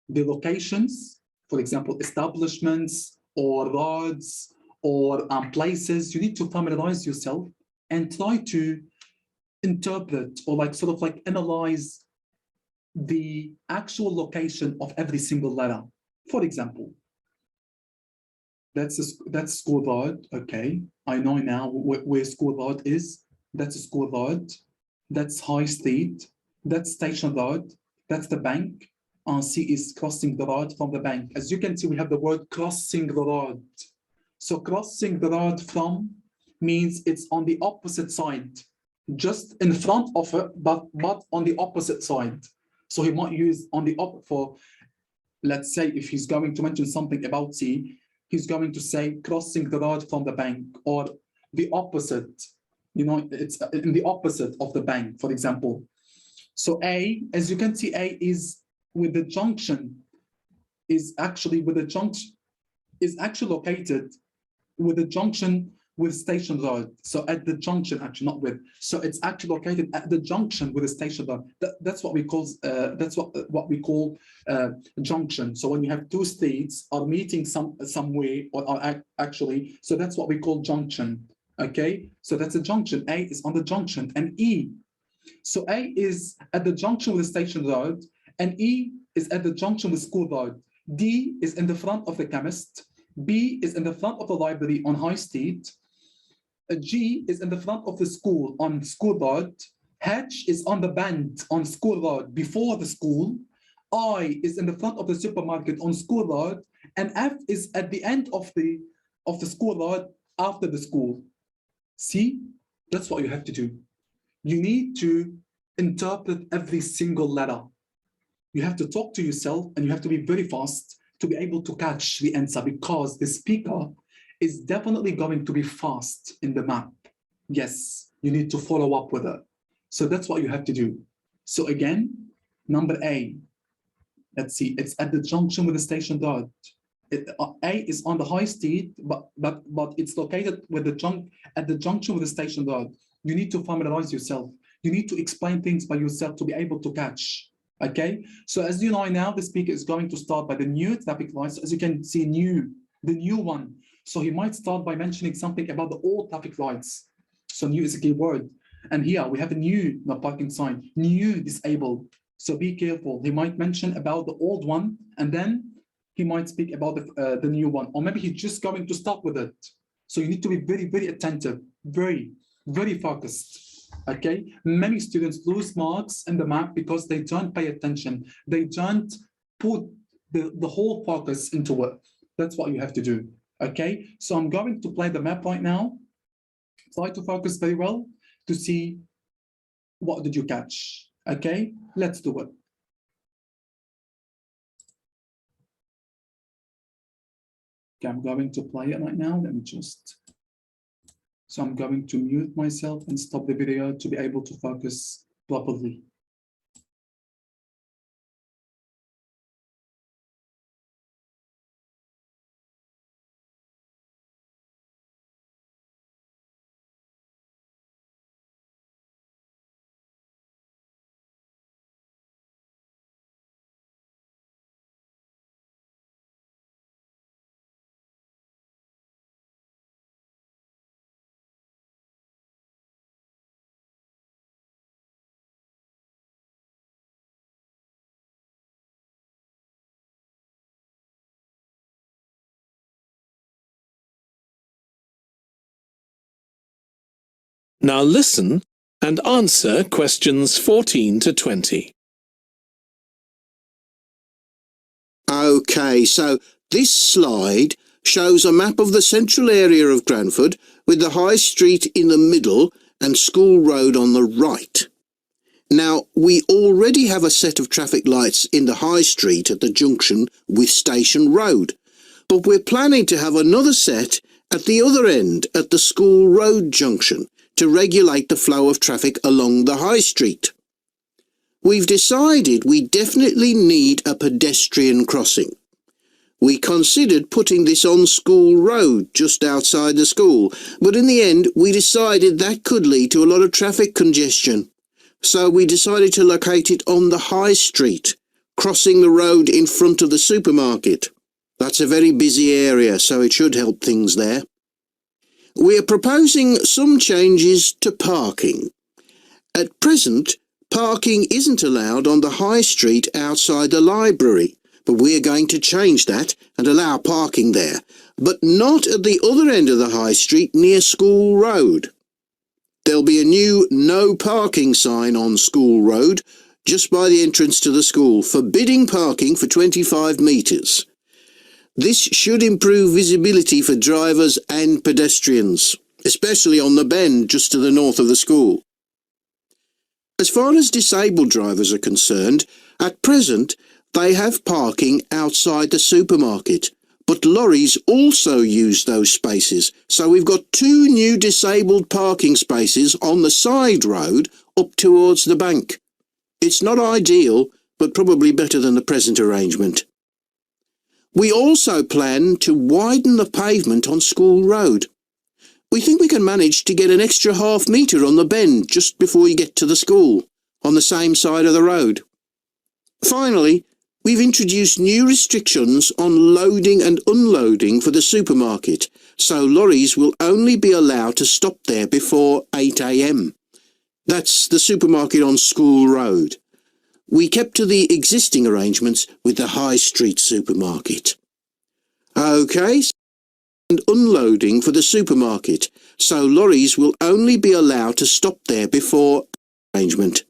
the locations, for example, establishments or roads or places. You need to familiarize yourself and try to interpret or like sort of like analyze the actual location of every single letter. For example, that's school road. Okay, I know now where school road is. That's a school road. That's High Street. That's Station Road. That's the bank. C is crossing the road from the bank. As you can see, we have the word crossing the road. So crossing the road from means it's on the opposite side, just in front of it, but on the opposite side. So he might use on the for, let's say, if he's going to mention something about C, he's going to say crossing the road from the bank or the opposite You know, it's in the opposite of the bank, for example. So A, as you can see, A is with the junction, is actually located with the junction with Station Road. So at the junction, actually not with. So it's actually located at the junction with the Station Road. That's what we call junction. So when you have two streets are meeting somewhere or are actually, so that's what we call junction. Okay, so that's a junction. A is on the junction, and E. So A is at the junction with the Station Road, and E is at the junction with School Road. D is in the front of the chemist. B is in the front of the library on High Street. G is in the front of the school on School Road. H is on the bend on School Road before the school. I is in the front of the supermarket on School Road, and F is at the end of the School Road after the school. See, that's what you have to do. You need to interpret every single letter. You have to talk to yourself, and you have to be very fast to be able to catch the answer, because the speaker is definitely going to be fast in the map. Yes, you need to follow up with it. So that's what you have to do. So again, number A, let's see, it's at the junction with the Station Road. A is on the High Street, but it's located with at the junction with the Station Road. You need to familiarize yourself. You need to explain things by yourself to be able to catch. Okay, so as you know now, the speaker is going to start by the new traffic lights. As you can see, the new one. So he might start by mentioning something about the old traffic lights. So new is a key word. And here we have a new parking sign, new disabled. So be careful. He might mention about the old one, and then he might speak about the new one, or maybe he's just going to start with it. So you need to be very, very attentive, very, very focused. Okay, many students lose marks in the map because they don't pay attention. They don't put the whole focus into it. That's what you have to do. Okay, so I'm going to play the map right now. Try to focus very well to see what did you catch. Okay, let's do it. Okay, I'm going to play it right now. Let me just. So I'm going to mute myself and stop the video to be able to focus properly. Now listen and answer questions 14 to 20. Okay, so this slide shows a map of the central area of Cranford with the High Street in the middle and School Road on the right. Now, we already have a set of traffic lights in the High Street at the junction with Station Road, but we're planning to have another set at the other end at the School Road junction to regulate the flow of traffic along the High Street. We've decided we definitely need a pedestrian crossing. We considered putting this on School Road just outside the school, but in the end we decided that could lead to a lot of traffic congestion. So we decided to locate it on the High Street, crossing the road in front of the supermarket. That's a very busy area, so it should help things there. We're proposing some changes to parking. At present, parking isn't allowed on the High Street outside the library, but we're going to change that and allow parking there, but not at the other end of the High Street near School Road. There'll be a new no parking sign on School Road just by the entrance to the school, forbidding parking for 25 metres. This should improve visibility for drivers and pedestrians, especially on the bend just to the north of the school. As far as disabled drivers are concerned, at present they have parking outside the supermarket, but lorries also use those spaces. So we've got 2 new disabled parking spaces on the side road up towards the bank. It's not ideal, but probably better than the present arrangement. We also plan to widen the pavement on School Road. We think we can manage to get an extra half metre on the bend just before you get to the school, on the same side of the road. Finally, we've introduced new restrictions on loading and unloading for the supermarket, so lorries will only be allowed to stop there before 8 a.m. That's the supermarket on School Road. We kept to the existing arrangements with the High Street supermarket. OK, and unloading for the supermarket, so lorries will only be allowed to stop there before arrangement.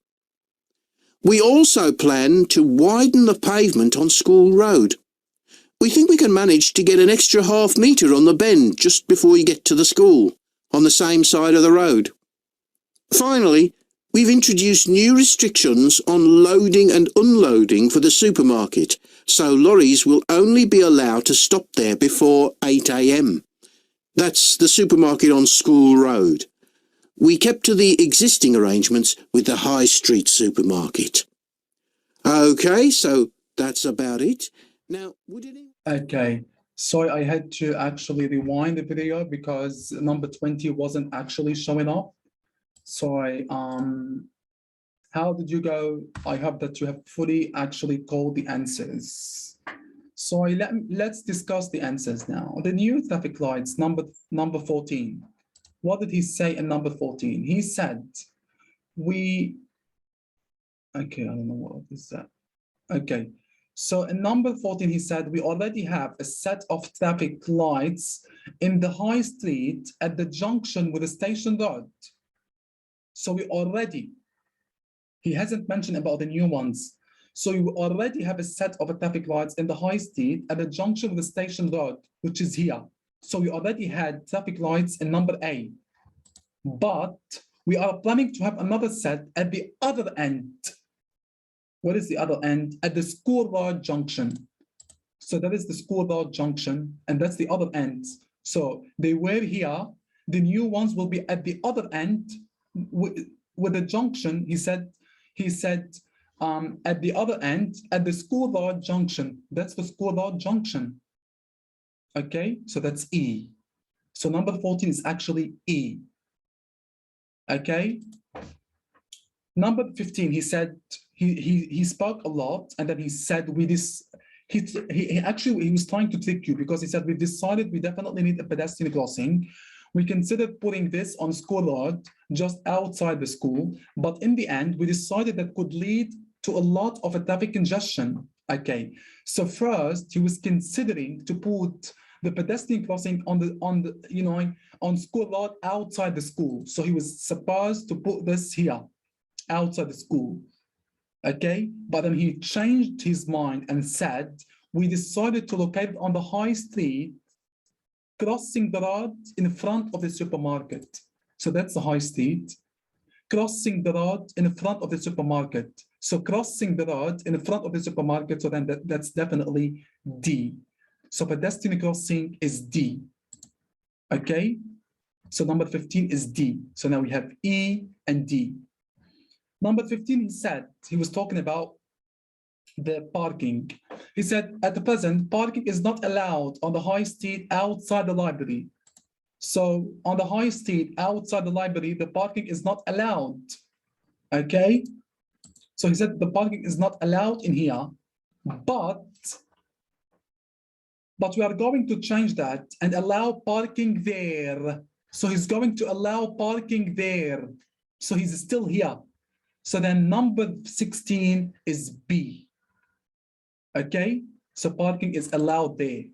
We also plan to widen the pavement on School Road. We think we can manage to get an extra half metre on the bend just before you get to the school, on the same side of the road. Finally, we've introduced new restrictions on loading and unloading for the supermarket, so lorries will only be allowed to stop there before 8 a.m. That's the supermarket on School Road. We kept to the existing arrangements with the High Street supermarket. OK, so that's about it. Now, would it... Okay, sorry, I had to actually rewind the video because number 20 wasn't actually showing up. Sorry, how did you go? I hope that you have fully actually called the answers. Sorry, let's discuss the answers now. The new traffic lights, number 14. What did he say in number 14? He said, okay, I don't know what is that. Okay, so in number 14, he said, we already have a set of traffic lights in the high street at the junction with the station road. So he hasn't mentioned about the new ones. So you already have a set of traffic lights in the high street at the junction with the station road, which is here. So we already had traffic lights in number A, but we are planning to have another set at the other end. What is the other end? At the School Road junction. So that is the School Road junction, and that's the other end. So they were here. The new ones will be at the other end with the junction. He said at the other end, at the School Road junction. That's the School Road junction. Okay, so that's E. So number 14 is actually E. Okay. Number 15, he said, he spoke a lot, and then he said he was trying to trick you because he said, we decided we definitely need a pedestrian crossing. We considered putting this on School Road just outside the school, but in the end, we decided that could lead to a lot of a traffic congestion. Okay, so first he was considering to put the pedestrian crossing on School Road outside the school. So he was supposed to put this here outside the school. Okay, but then he changed his mind and said, we decided to locate it on the high street, crossing the road in front of the supermarket. So that's the high street, crossing the road in front of the supermarket. So crossing the road in front of the supermarket, so then that's definitely D. So pedestrian crossing is D. Okay, so number 15 is D. So now we have E and D. Number 15, he said, he was talking about the parking. He said, at the present, parking is not allowed on the high street outside the library. So on the high street outside the library, the parking is not allowed. Okay? So he said the parking is not allowed in here, but we are going to change that and allow parking there. So he's going to allow parking there. So he's still here. So then number 16 is B. Okay, so parking is allowed there.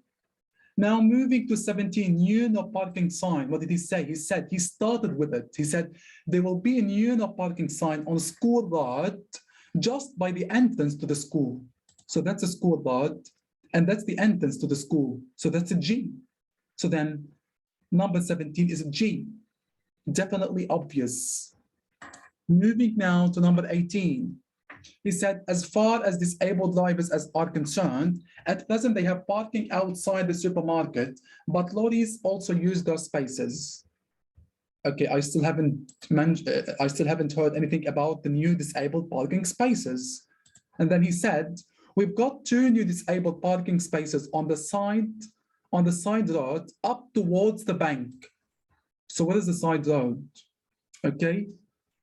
Now moving to 17, new no parking sign. What did he say? He said, he started with it. He said, there will be a new no parking sign on School Road just by the entrance to the school. So that's a School Road, and that's the entrance to the school. So that's a G. So then number 17 is a G. Definitely obvious. Moving now to number 18. He said, as far as disabled drivers are concerned, at present they have parking outside the supermarket, but lorries also use those spaces. Okay, I still haven't heard anything about the new disabled parking spaces. And then he said, we've got 2 new disabled parking spaces on the side road up towards the bank. So what is the side road? Okay,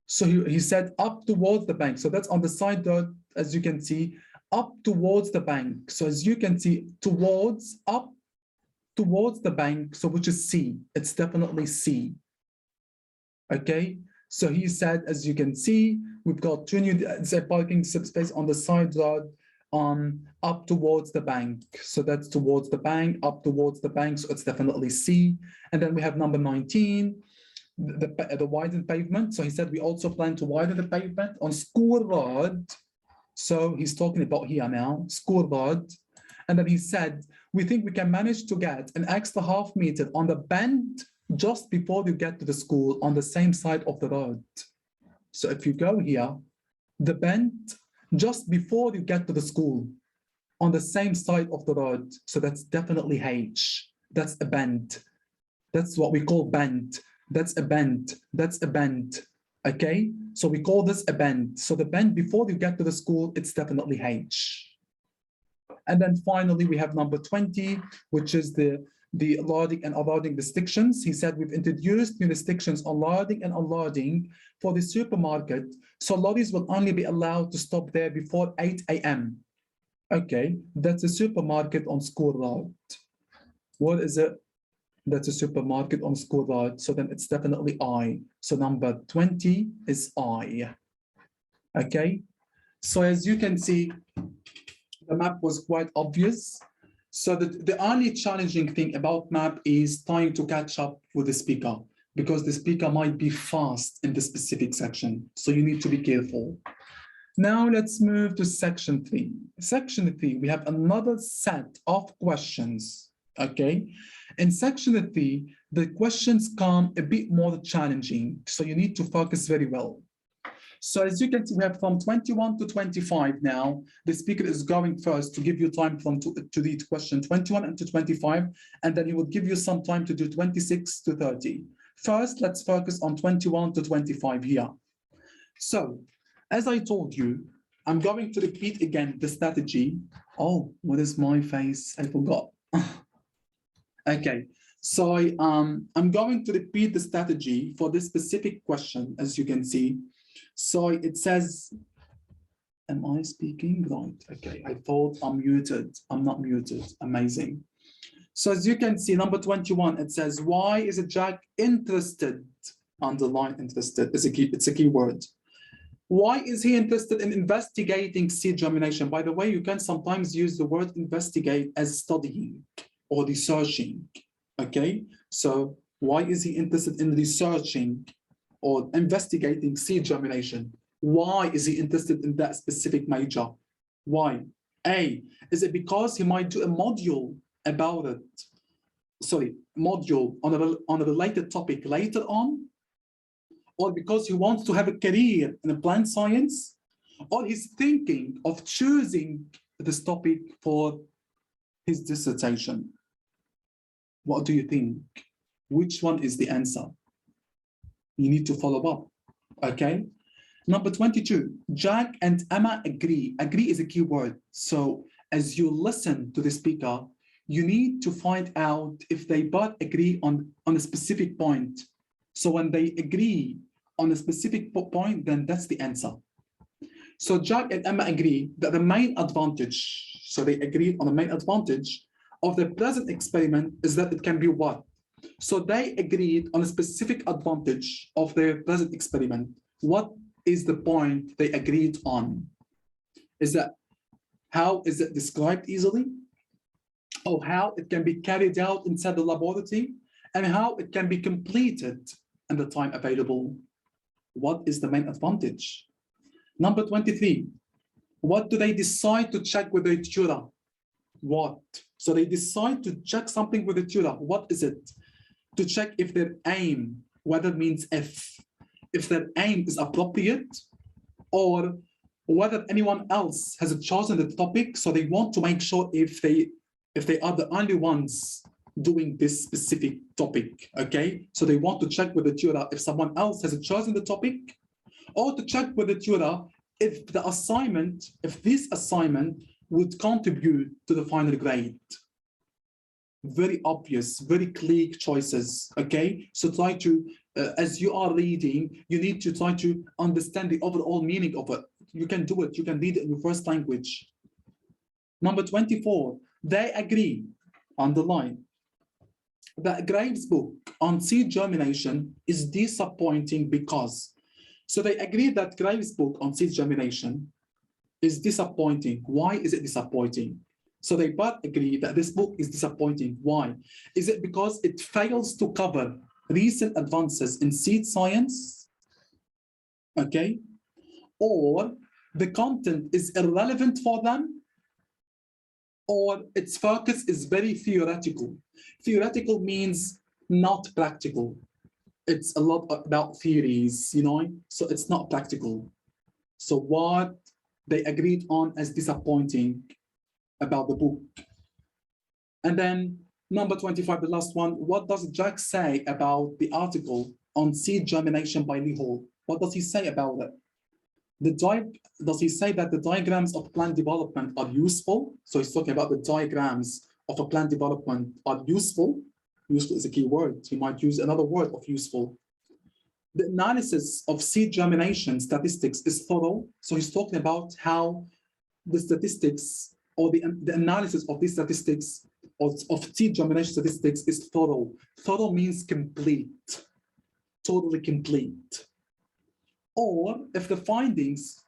so he said up towards the bank. So that's on the side road, as you can see, up towards the bank. So as you can see, up towards the bank, so which is C. It's definitely C. Okay, so he said, as you can see, we've got 2 new parking spaces on the side road up towards the bank. So that's towards the bank, up towards the bank, so it's definitely C. And then we have number 19, the widened pavement. So he said we also plan to widen the pavement on School Road. So he's talking about here now, School Road. And then he said, we think we can manage to get an extra ½ meter on the bend just before you get to the school on the same side of the road. So if you go here, the bend just before you get to the school on the same side of the road. So that's definitely H. That's a bend. That's what we call bend. That's a bend. That's a bend. Okay, so we call this a bend. So the bend before you get to the school, it's definitely H. And then finally, we have number 20, which is the loading and unloading restrictions. He said we've introduced new restrictions on loading and unloading for the supermarket. So lorries will only be allowed to stop there before 8 a.m. Okay, that's a supermarket on School Road. What is it? That's a supermarket on School Road. So then it's definitely I. So number 20 is I. Okay, so as you can see, the map was quite obvious. So the only challenging thing about map is trying to catch up with the speaker, because the speaker might be fast in the specific section. So you need to be careful. Now let's move to section 3. Section 3, we have another set of questions, okay? In section 3, the questions come a bit more challenging, so you need to focus very well. So as you can see, we have from 21 to 25 now. The speaker is going first to give you time to read question 21 and to 25, and then he will give you some time to do 26 to 30. First, let's focus on 21 to 25 here. So, as I told you, I'm going to repeat again the strategy. Oh, what is my face? I forgot. Okay, so I'm going to repeat the strategy for this specific question, as you can see. So it says, am I speaking? Right, okay, I thought I'm muted. I'm not muted, amazing. So as you can see, number 21, it says, why is Jack interested? Underline interested, it's a key word. Why is he interested in investigating seed germination? By the way, you can sometimes use the word investigate as studying or researching, okay? So why is he interested in researching or investigating seed germination? Why is he interested in that specific major? Why? A, is it because he might do a module about it? Sorry, module on a related topic later on? Or because he wants to have a career in plant science? Or he's thinking of choosing this topic for his dissertation? What do you think? Which one is the answer? You need to follow up, okay? Number 22, Jack and Emma agree. Agree is a key word. So as you listen to the speaker, you need to find out if they both agree on a specific point. So when they agree on a specific point, then that's the answer. So Jack and Emma agree that the main advantage, so they agreed on the main advantage of the present experiment is that it can be what? So they agreed on a specific advantage of their present experiment. What is the point they agreed on? Is that, how is it described easily? Or how it can be carried out inside the laboratory, and how it can be completed in the time available? What is the main advantage? Number 23, what do they decide to check with their tutor? What? So they decide to check something with the tutor. What is it? To check if their aim, whether it means if their aim is appropriate, or whether anyone else has chosen the topic. So they want to make sure if they are the only ones doing this specific topic, okay? So they want to check with the tutor if someone else has chosen the topic, or to check with the tutor if this assignment would contribute to the final grade. Very obvious, very clear choices, okay? So try to, as you are reading, you need to try to understand the overall meaning of it. You can do it, you can read it in your first language. Number 24, they agree, underline, that Graves' book on seed germination is disappointing because. So they agree that Graves' book on seed germination is disappointing. Why is it disappointing? So they both agree that this book is disappointing. Why? Is it because it fails to cover recent advances in seed science? Okay. Or the content is irrelevant for them? Or its focus is very theoretical. Theoretical means not practical. It's a lot about theories, you know, so it's not practical. So what they agreed on as disappointing about the book. And then number 25, the last one, what does Jack say about the article on seed germination by Lee Hall? What does he say about it? Does he say that the diagrams of plant development are useful? So he's talking about the diagrams of a plant development are useful. Useful is a key word. He might use another word of useful. The analysis of seed germination statistics is thorough. So he's talking about how the statistics or the analysis of these statistics of seed germination statistics is thorough. Thorough means complete, totally complete. Or if the findings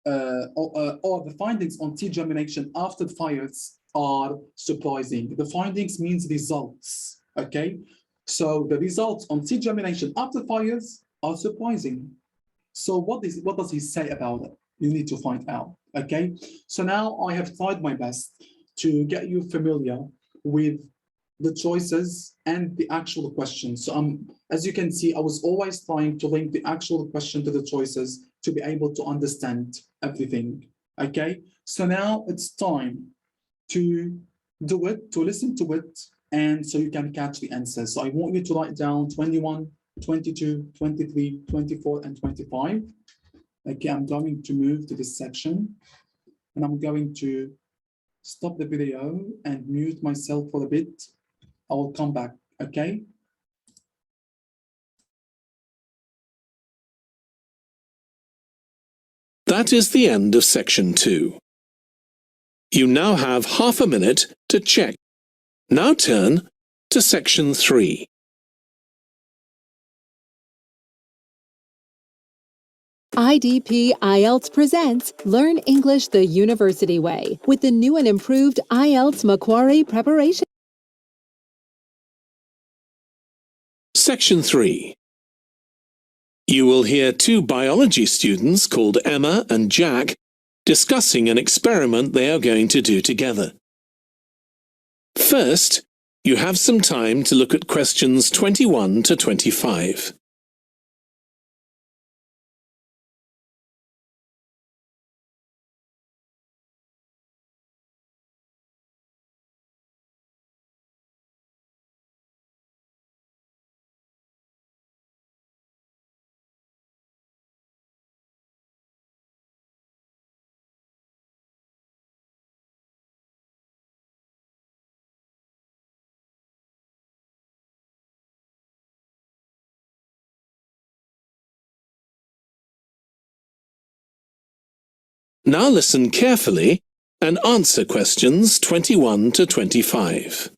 or the findings on seed germination after the fires are surprising. The findings means results, okay? So the results on seed germination after fires are surprising. So what does he say about it? You need to find out, okay? So now I have tried my best to get you familiar with the choices and the actual questions. So as you can see, I was always trying to link the actual question to the choices to be able to understand everything, okay? So now it's time to do it, to listen to it, and so you can catch the answers. So I want you to write down 21, 22, 23, 24, and 25. Okay, I'm going to move to this section, and I'm going to stop the video and mute myself for a bit. I will come back, okay? That is the end of section 2. You now have half a minute to check. Now turn to section 3. IDP Ielts presents Learn English the University Way with the new and improved Ielts Macquarie preparation. Section 3. You will hear two biology students called Emma and Jack discussing an experiment they are going to do together. First, you have some time to look at questions 21 to 25. Now listen carefully and answer questions 21 to 25.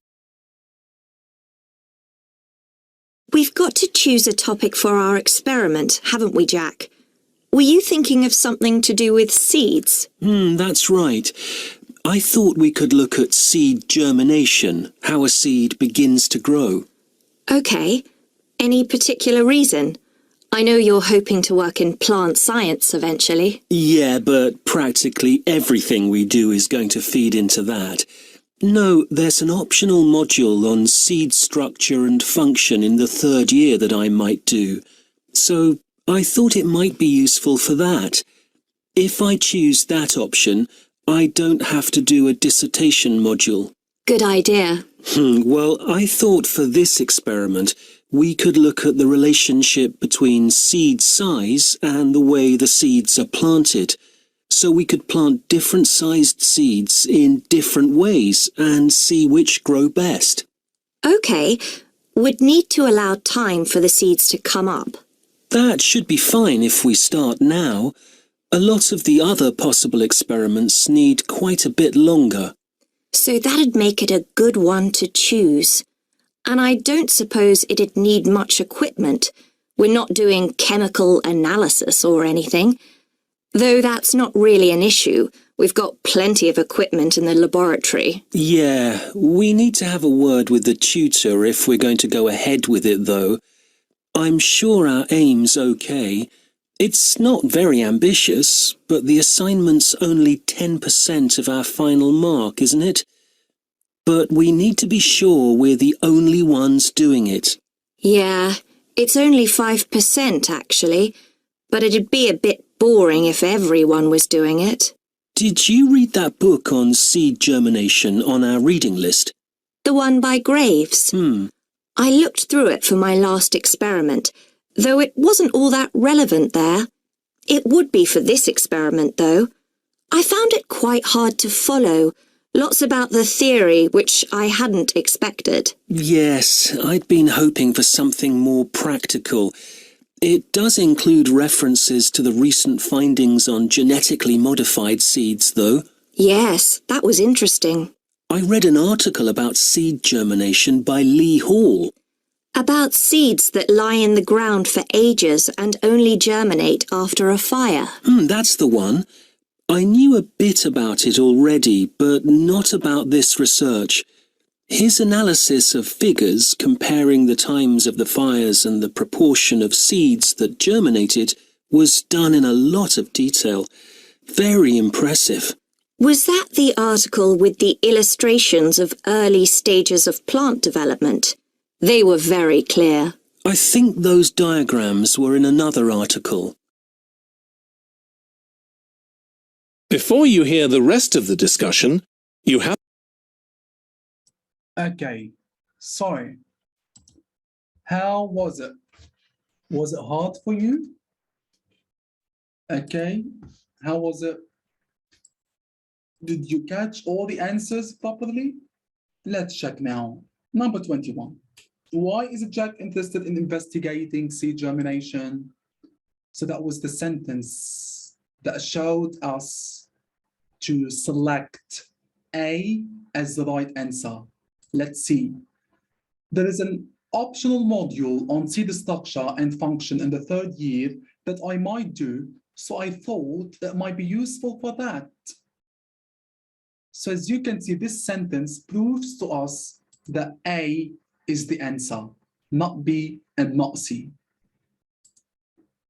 We've got to choose a topic for our experiment, haven't we, Jack? Were you thinking of something to do with seeds? That's right. I thought we could look at seed germination, how a seed begins to grow. OK. Any particular reason? I know you're hoping to work in plant science eventually. Yeah, but practically everything we do is going to feed into that. No, there's an optional module on seed structure and function in the 3rd year that I might do. So I thought it might be useful for that. If I choose that option, I don't have to do a dissertation module. Good idea. Well, I thought for this experiment, we could look at the relationship between seed size and the way the seeds are planted. So we could plant different sized seeds in different ways and see which grow best. OK, we'd need to allow time for the seeds to come up. That should be fine if we start now. A lot of the other possible experiments need quite a bit longer. So that'd make it a good one to choose. And I don't suppose it'd need much equipment. We're not doing chemical analysis or anything. Though that's not really an issue. We've got plenty of equipment in the laboratory. Yeah, we need to have a word with the tutor if we're going to go ahead with it, though. I'm sure our aim's okay. It's not very ambitious, but the assignment's only 10% of our final mark, isn't it? But we need to be sure we're the only ones doing it. Yeah, it's only 5% actually, but it'd be a bit boring if everyone was doing it. Did you read that book on seed germination on our reading list? The one by Graves? I looked through it for my last experiment, though it wasn't all that relevant there. It would be for this experiment, though. I found it quite hard to follow. Lots about the theory, which I hadn't expected. Yes, I'd been hoping for something more practical. It does include references to the recent findings on genetically modified seeds, though. Yes, that was interesting. I read an article about seed germination by Lee Hall. About seeds that lie in the ground for ages and only germinate after a fire. That's the one. I knew a bit about it already, but not about this research. His analysis of figures comparing the times of the fires and the proportion of seeds that germinated was done in a lot of detail. Very impressive. Was that the article with the illustrations of early stages of plant development? They were very clear. I think those diagrams were in another article. Before you hear the rest of the discussion, you have... Okay, sorry. How was it? Was it hard for you? Okay, how was it? Did you catch all the answers properly? Let's check now. Number 21. Why is Jack interested in investigating seed germination? So that was the sentence that showed us to select A as the right answer. Let's see. There is an optional module on seed structure and function in the third year that I might do, so I thought it might be useful for that. So as you can see, this sentence proves to us that A is the answer, not B and not C.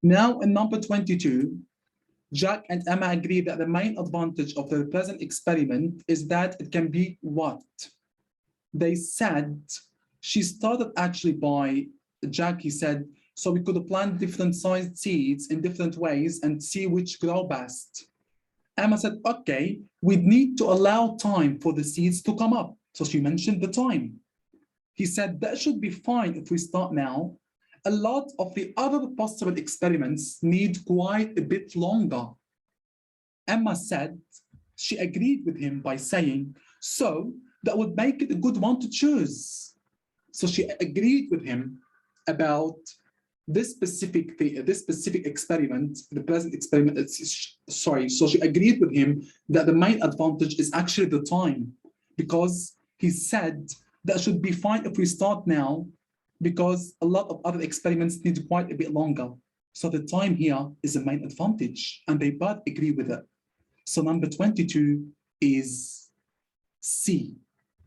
Now in number 22, Jack and Emma agree that the main advantage of the present experiment is that it can be what? They said, she started actually by, Jack, he said, so we could plant different sized seeds in different ways and see which grow best. Emma said, okay, we need to allow time for the seeds to come up. So she mentioned the time. He said, that should be fine if we start now. A lot of the other possible experiments need quite a bit longer. Emma said, she agreed with him by saying, so that would make it a good one to choose. So she agreed with him about this specific thing, this specific experiment, the present experiment, so she agreed with him that the main advantage is actually the time, because he said that should be fine if we start now, because a lot of other experiments need quite a bit longer. So the time here is the main advantage, and they both agree with it. So number 22 is C,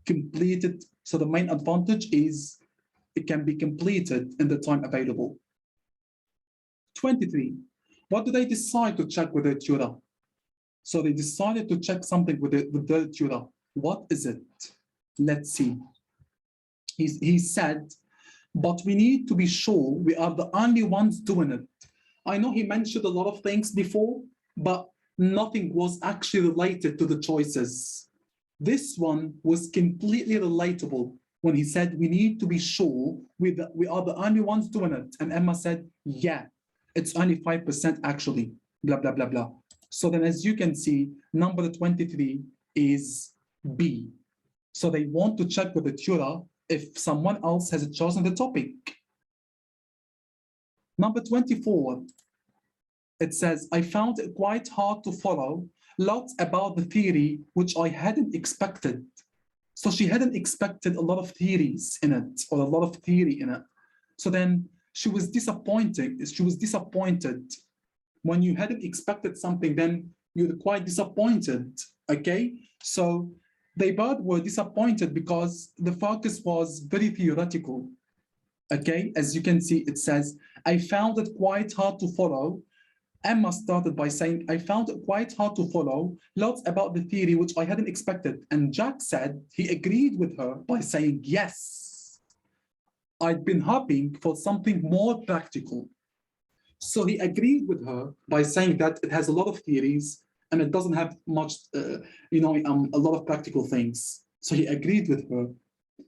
completed. So the main advantage is it can be completed in the time available. 23, what do they decide to check with their tutor? So they decided to check something with their tutor. What is it? Let's see. He said, but we need to be sure we are the only ones doing it. I know he mentioned a lot of things before, but nothing was actually related to the choices. This one was completely relatable when he said, we need to be sure we are the only ones doing it. And Emma said, yeah, it's only 5% actually, blah, blah, blah, blah. So then as you can see, number 23 is B. So they want to check with the tutor if someone else has chosen the topic. Number 24, it says, I found it quite hard to follow lots about the theory, which I hadn't expected. So she hadn't expected a lot of theories in it, or a lot of theory in it. So then she was disappointed. She was disappointed. When you hadn't expected something, then you're quite disappointed, okay? So they both were disappointed because the focus was very theoretical, okay? As you can see, it says, I found it quite hard to follow. Emma started by saying, I found it quite hard to follow lots about the theory, which I hadn't expected. And Jack said he agreed with her by saying, yes, I'd been hoping for something more practical. So he agreed with her by saying that it has a lot of theories and it doesn't have much, a lot of practical things. So he agreed with her.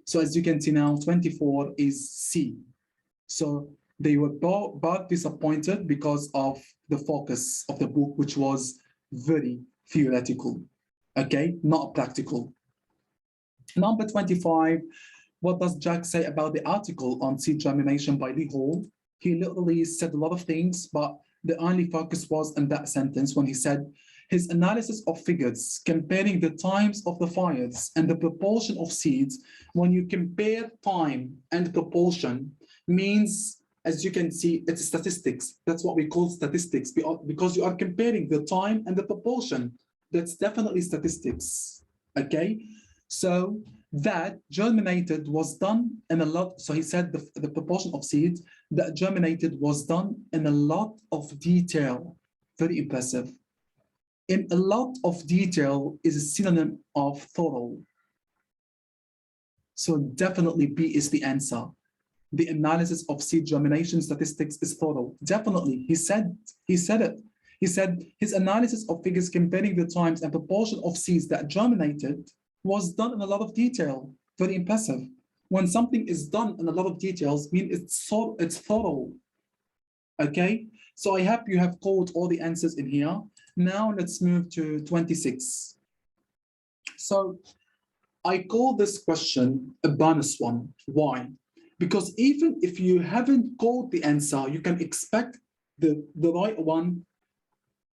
So as you can see now, 24 is C. So they were both disappointed because of the focus of the book, which was very theoretical, okay, not practical. Number 25, what does Jack say about the article on seed germination by Lee Hall? He literally said a lot of things, but the only focus was in that sentence when he said, his analysis of figures comparing the times of the fires and the proportion of seeds, when you compare time and proportion, means, as you can see, it's statistics. That's what we call statistics, because you are comparing the time and the proportion. That's definitely statistics, okay? So that germinated was done in a lot. So he said the proportion of seeds that germinated was done in a lot of detail. Very impressive. In a lot of detail is a synonym of thorough. So definitely B is the answer. The analysis of seed germination statistics is thorough. Definitely, he said it. He said his analysis of figures comparing the times and proportion of seeds that germinated was done in a lot of detail. Very impressive. When something is done in a lot of details, means it's thorough. Okay, so I hope you have caught all the answers in here. Now let's move to 26. So I call this question a bonus one. Why? Because even if you haven't caught the answer, you can expect the right one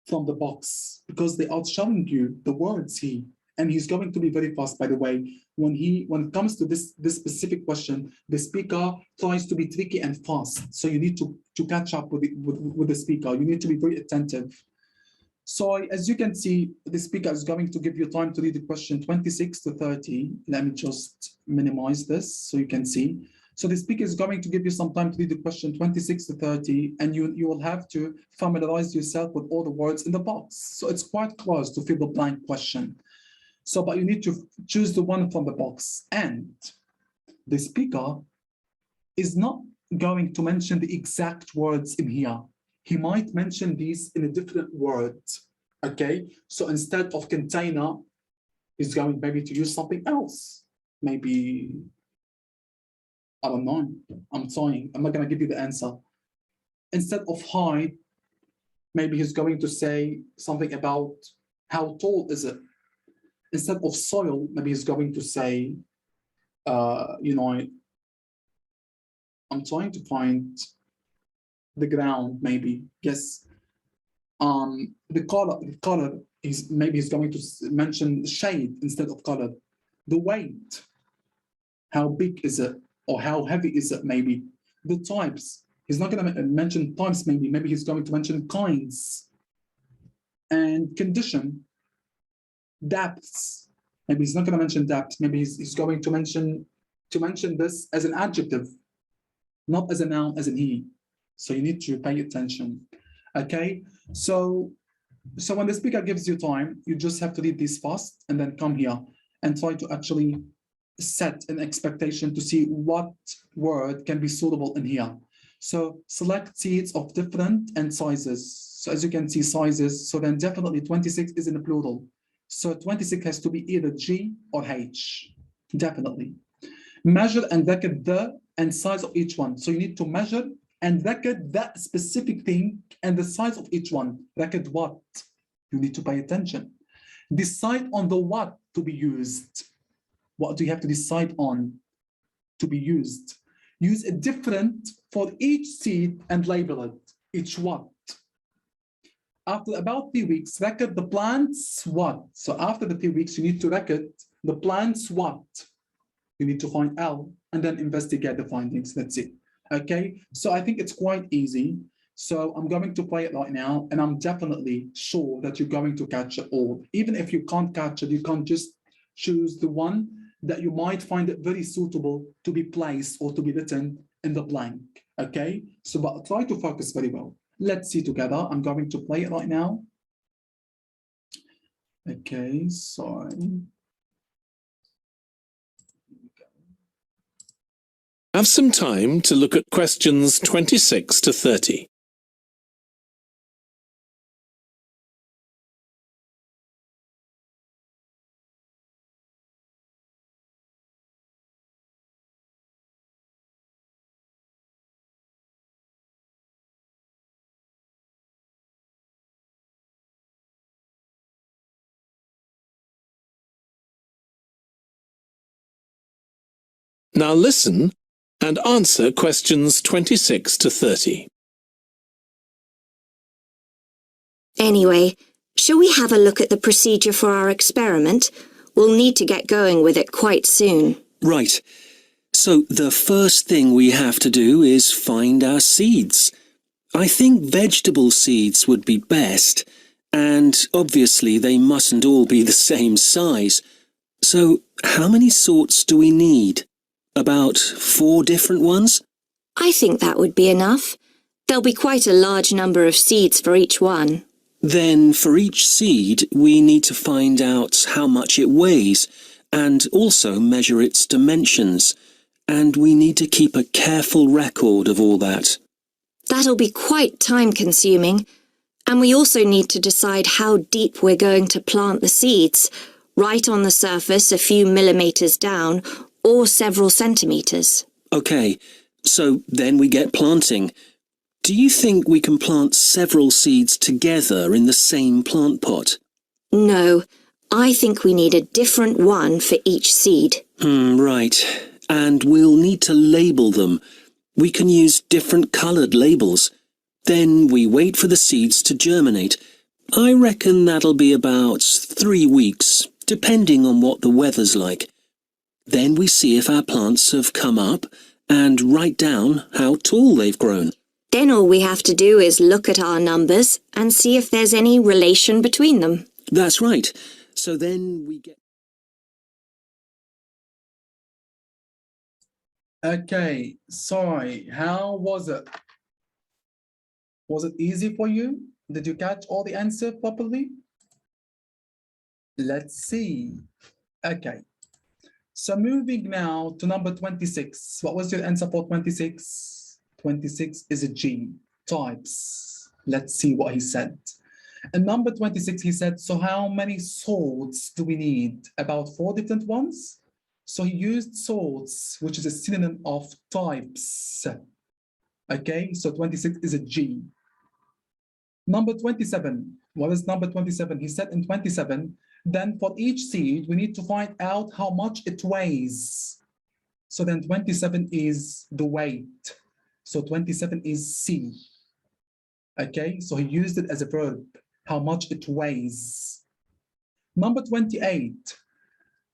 from the box, because they are showing you the words here. And he's going to be very fast, by the way. When it comes to this specific question, the speaker tries to be tricky and fast. So you need to catch up with the speaker. You need to be very attentive. So as you can see, the speaker is going to give you time to read the question 26 to 30. Let me just minimize this so you can see. So the speaker is going to give you some time to read the question 26 to 30, and you will have to familiarize yourself with all the words in the box. So it's quite close to fill the blank question. So, but you need to choose the one from the box. And the speaker is not going to mention the exact words in here. He might mention these in a different word, okay? So instead of container, he's going maybe to use something else. Maybe, I don't know, I'm trying. I'm not gonna give you the answer. Instead of height, maybe he's going to say something about how tall is it? Instead of soil, maybe he's going to say, I'm trying to find the ground, maybe. Yes. The color is, maybe he's going to mention shade instead of color. The weight, how big is it, or how heavy is it, maybe. The types, he's not going to mention types, maybe he's going to mention kinds. And condition, depths, maybe he's not going to mention depth, maybe he's going to mention this as an adjective, not as a noun, as in he. So you need to pay attention, okay? So when the speaker gives you time, you just have to read this fast and then come here and try to actually set an expectation to see what word can be suitable in here. So select seeds of different and sizes. So as you can see, sizes. So then definitely 26 is in the plural. So 26 has to be either G or H, definitely. Measure and record the and size of each one. So you need to measure and record that specific thing and the size of each one. Record what? You need to pay attention. Decide on the what to be used. What do you have to decide on to be used? Use a different for each seed and label it, each what. After about 3 weeks, record the plant's what. So after the 3 weeks, you need to record the plant's what. You need to find out and then investigate the findings. That's it. Okay, so I think it's quite easy. So I'm going to play it right now, and I'm definitely sure that you're going to catch it all. Even if you can't catch it, you can just choose the one that you might find it very suitable to be placed or to be written in the blank. Okay, so but try to focus very well. Let's see together. I'm going to play it right now. Okay, sorry. Have some time to look at questions 26 to 30. Now listen and answer questions 26 to 30. Anyway, shall we have a look at the procedure for our experiment? We'll need to get going with it quite soon. Right. So the first thing we have to do is find our seeds. I think vegetable seeds would be best, and obviously they mustn't all be the same size. So how many sorts do we need? About 4 different ones? I think that would be enough. There'll be quite a large number of seeds for each one. Then for each seed, we need to find out how much it weighs and also measure its dimensions. And we need to keep a careful record of all that. That'll be quite time-consuming. And we also need to decide how deep we're going to plant the seeds, right on the surface a few millimeters down, or several centimeters. Okay, so then we get planting. Do you think we can plant several seeds together in the same plant pot? No, I think we need a different one for each seed. Right. And we'll need to label them. We can use different coloured labels. Then we wait for the seeds to germinate. I reckon that'll be about 3 weeks, depending on what the weather's like. Then we see if our plants have come up and write down how tall they've grown. Then all we have to do is look at our numbers and see if there's any relation between them. That's right. So then we get... Okay, sorry, how was it? Was it easy for you? Did you catch all the answer properly? Let's see. Okay, so moving now to number 26. What was your answer for 26? 26 is a G, types. Let's see what he said. And number 26, he said, so how many sorts do we need? About 4 different ones? So he used sorts, which is a synonym of types. Okay, so 26 is a G. Number 27, what is number 27? He said in 27, then for each seed, we need to find out how much it weighs. So then 27 is the weight. So 27 is C. Okay, so he used it as a verb, how much it weighs. Number 28,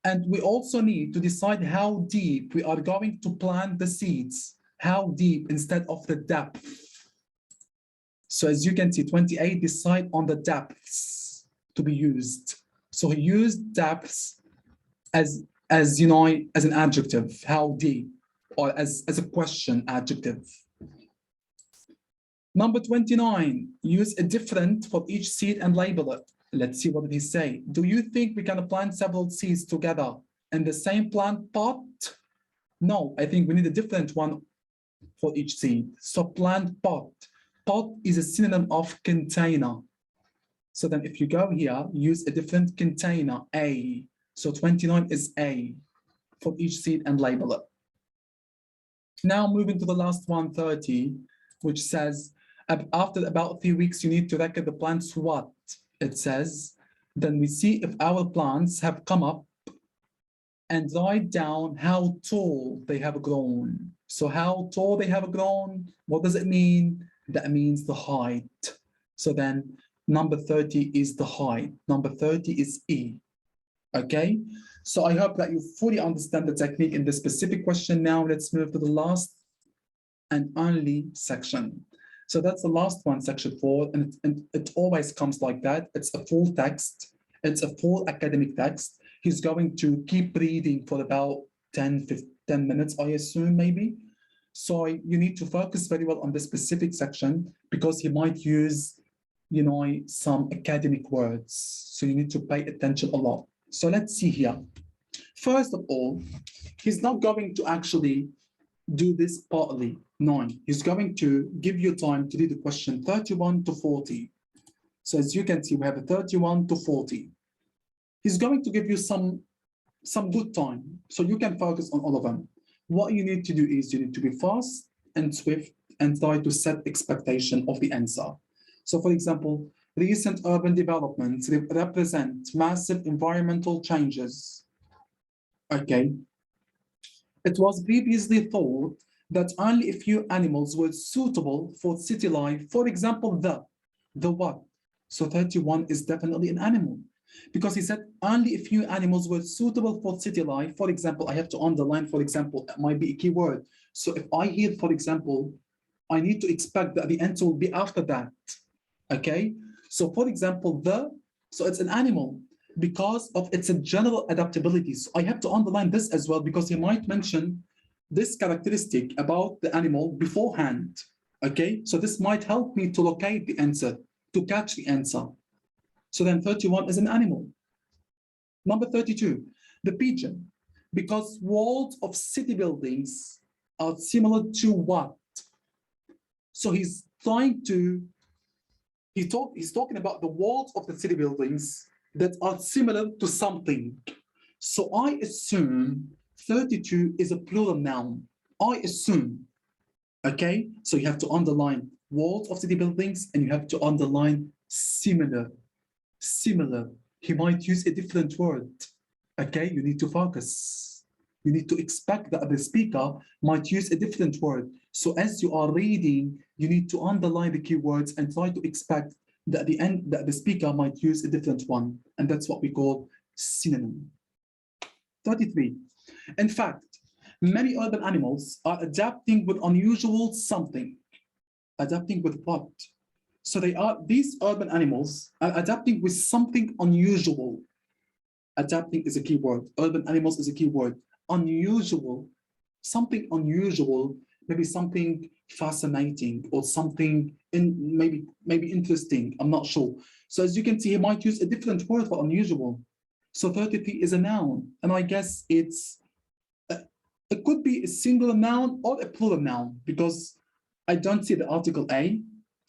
and we also need to decide how deep we are going to plant the seeds, how deep instead of the depth. So as you can see, 28, decide on the depths to be used. So he used depths as you know, as an adjective, how deep, or as a question adjective. Number 29, use a different for each seed and label it. Let's see what did he say. Do you think we can plant several seeds together in the same plant pot? No, I think we need a different one for each seed. So plant pot. Pot is a synonym of container. So then if you go here, use a different container, A. So 29 is A for each seed and label it. Now moving to the last one, 30, which says, after about 3 weeks, you need to record the plants what? It says, then we see if our plants have come up and write down how tall they have grown. So how tall they have grown, what does it mean? That means the height. So then number 30 is the height. Number 30 is E. Okay, so I hope that you fully understand the technique in this specific question. Now let's move to the last and only section. So that's the last one, section 4, and it always comes like that. It's a full text. It's a full academic text. He's going to keep reading for about 10 minutes, I assume, maybe. So you need to focus very well on this specific section because he might use, you know, some academic words. So you need to pay attention a lot. So let's see here. First of all, he's not going to actually do this partly. No, he's going to give you time to read the question 31 to 40. So as you can see, we have a 31 to 40. He's going to give you some good time, so you can focus on all of them. What you need to do is you need to be fast and swift and try to set expectation of the answer. So for example, recent urban developments represent massive environmental changes. Okay. It was previously thought that only a few animals were suitable for city life. For example, the what? So 31 is definitely an animal because he said only a few animals were suitable for city life. For example, I have to underline, for example, that might be a keyword. So if I hear, for example, I need to expect that the answer will be after that. Okay. So for example, so it's an animal because of its general adaptability. So I have to underline this as well because he might mention this characteristic about the animal beforehand. Okay, so this might help me to locate the answer, to catch the answer. So then 31 is an animal. Number 32, the pigeon, because walls of city buildings are similar to what? So he's trying to, he's talking about the walls of the city buildings that are similar to something. So I assume 32 is a plural noun. I assume, okay? So you have to underline walls of city buildings and you have to underline similar. Similar. He might use a different word, okay? You need to focus. You need to expect that the speaker might use a different word. So as you are reading, you need to underline the keywords and try to expect that at the end that the speaker might use a different one. And that's what we call synonym. 33. In fact, many urban animals are adapting with unusual something. Adapting with what? So these urban animals are adapting with something unusual. Adapting is a key word. Urban animals is a key word. Unusual, something unusual, maybe something fascinating or something maybe interesting, I'm not sure. So as you can see, he might use a different word for unusual. So 33 is a noun, and I guess it could be a singular noun or a plural noun because I don't see the article A.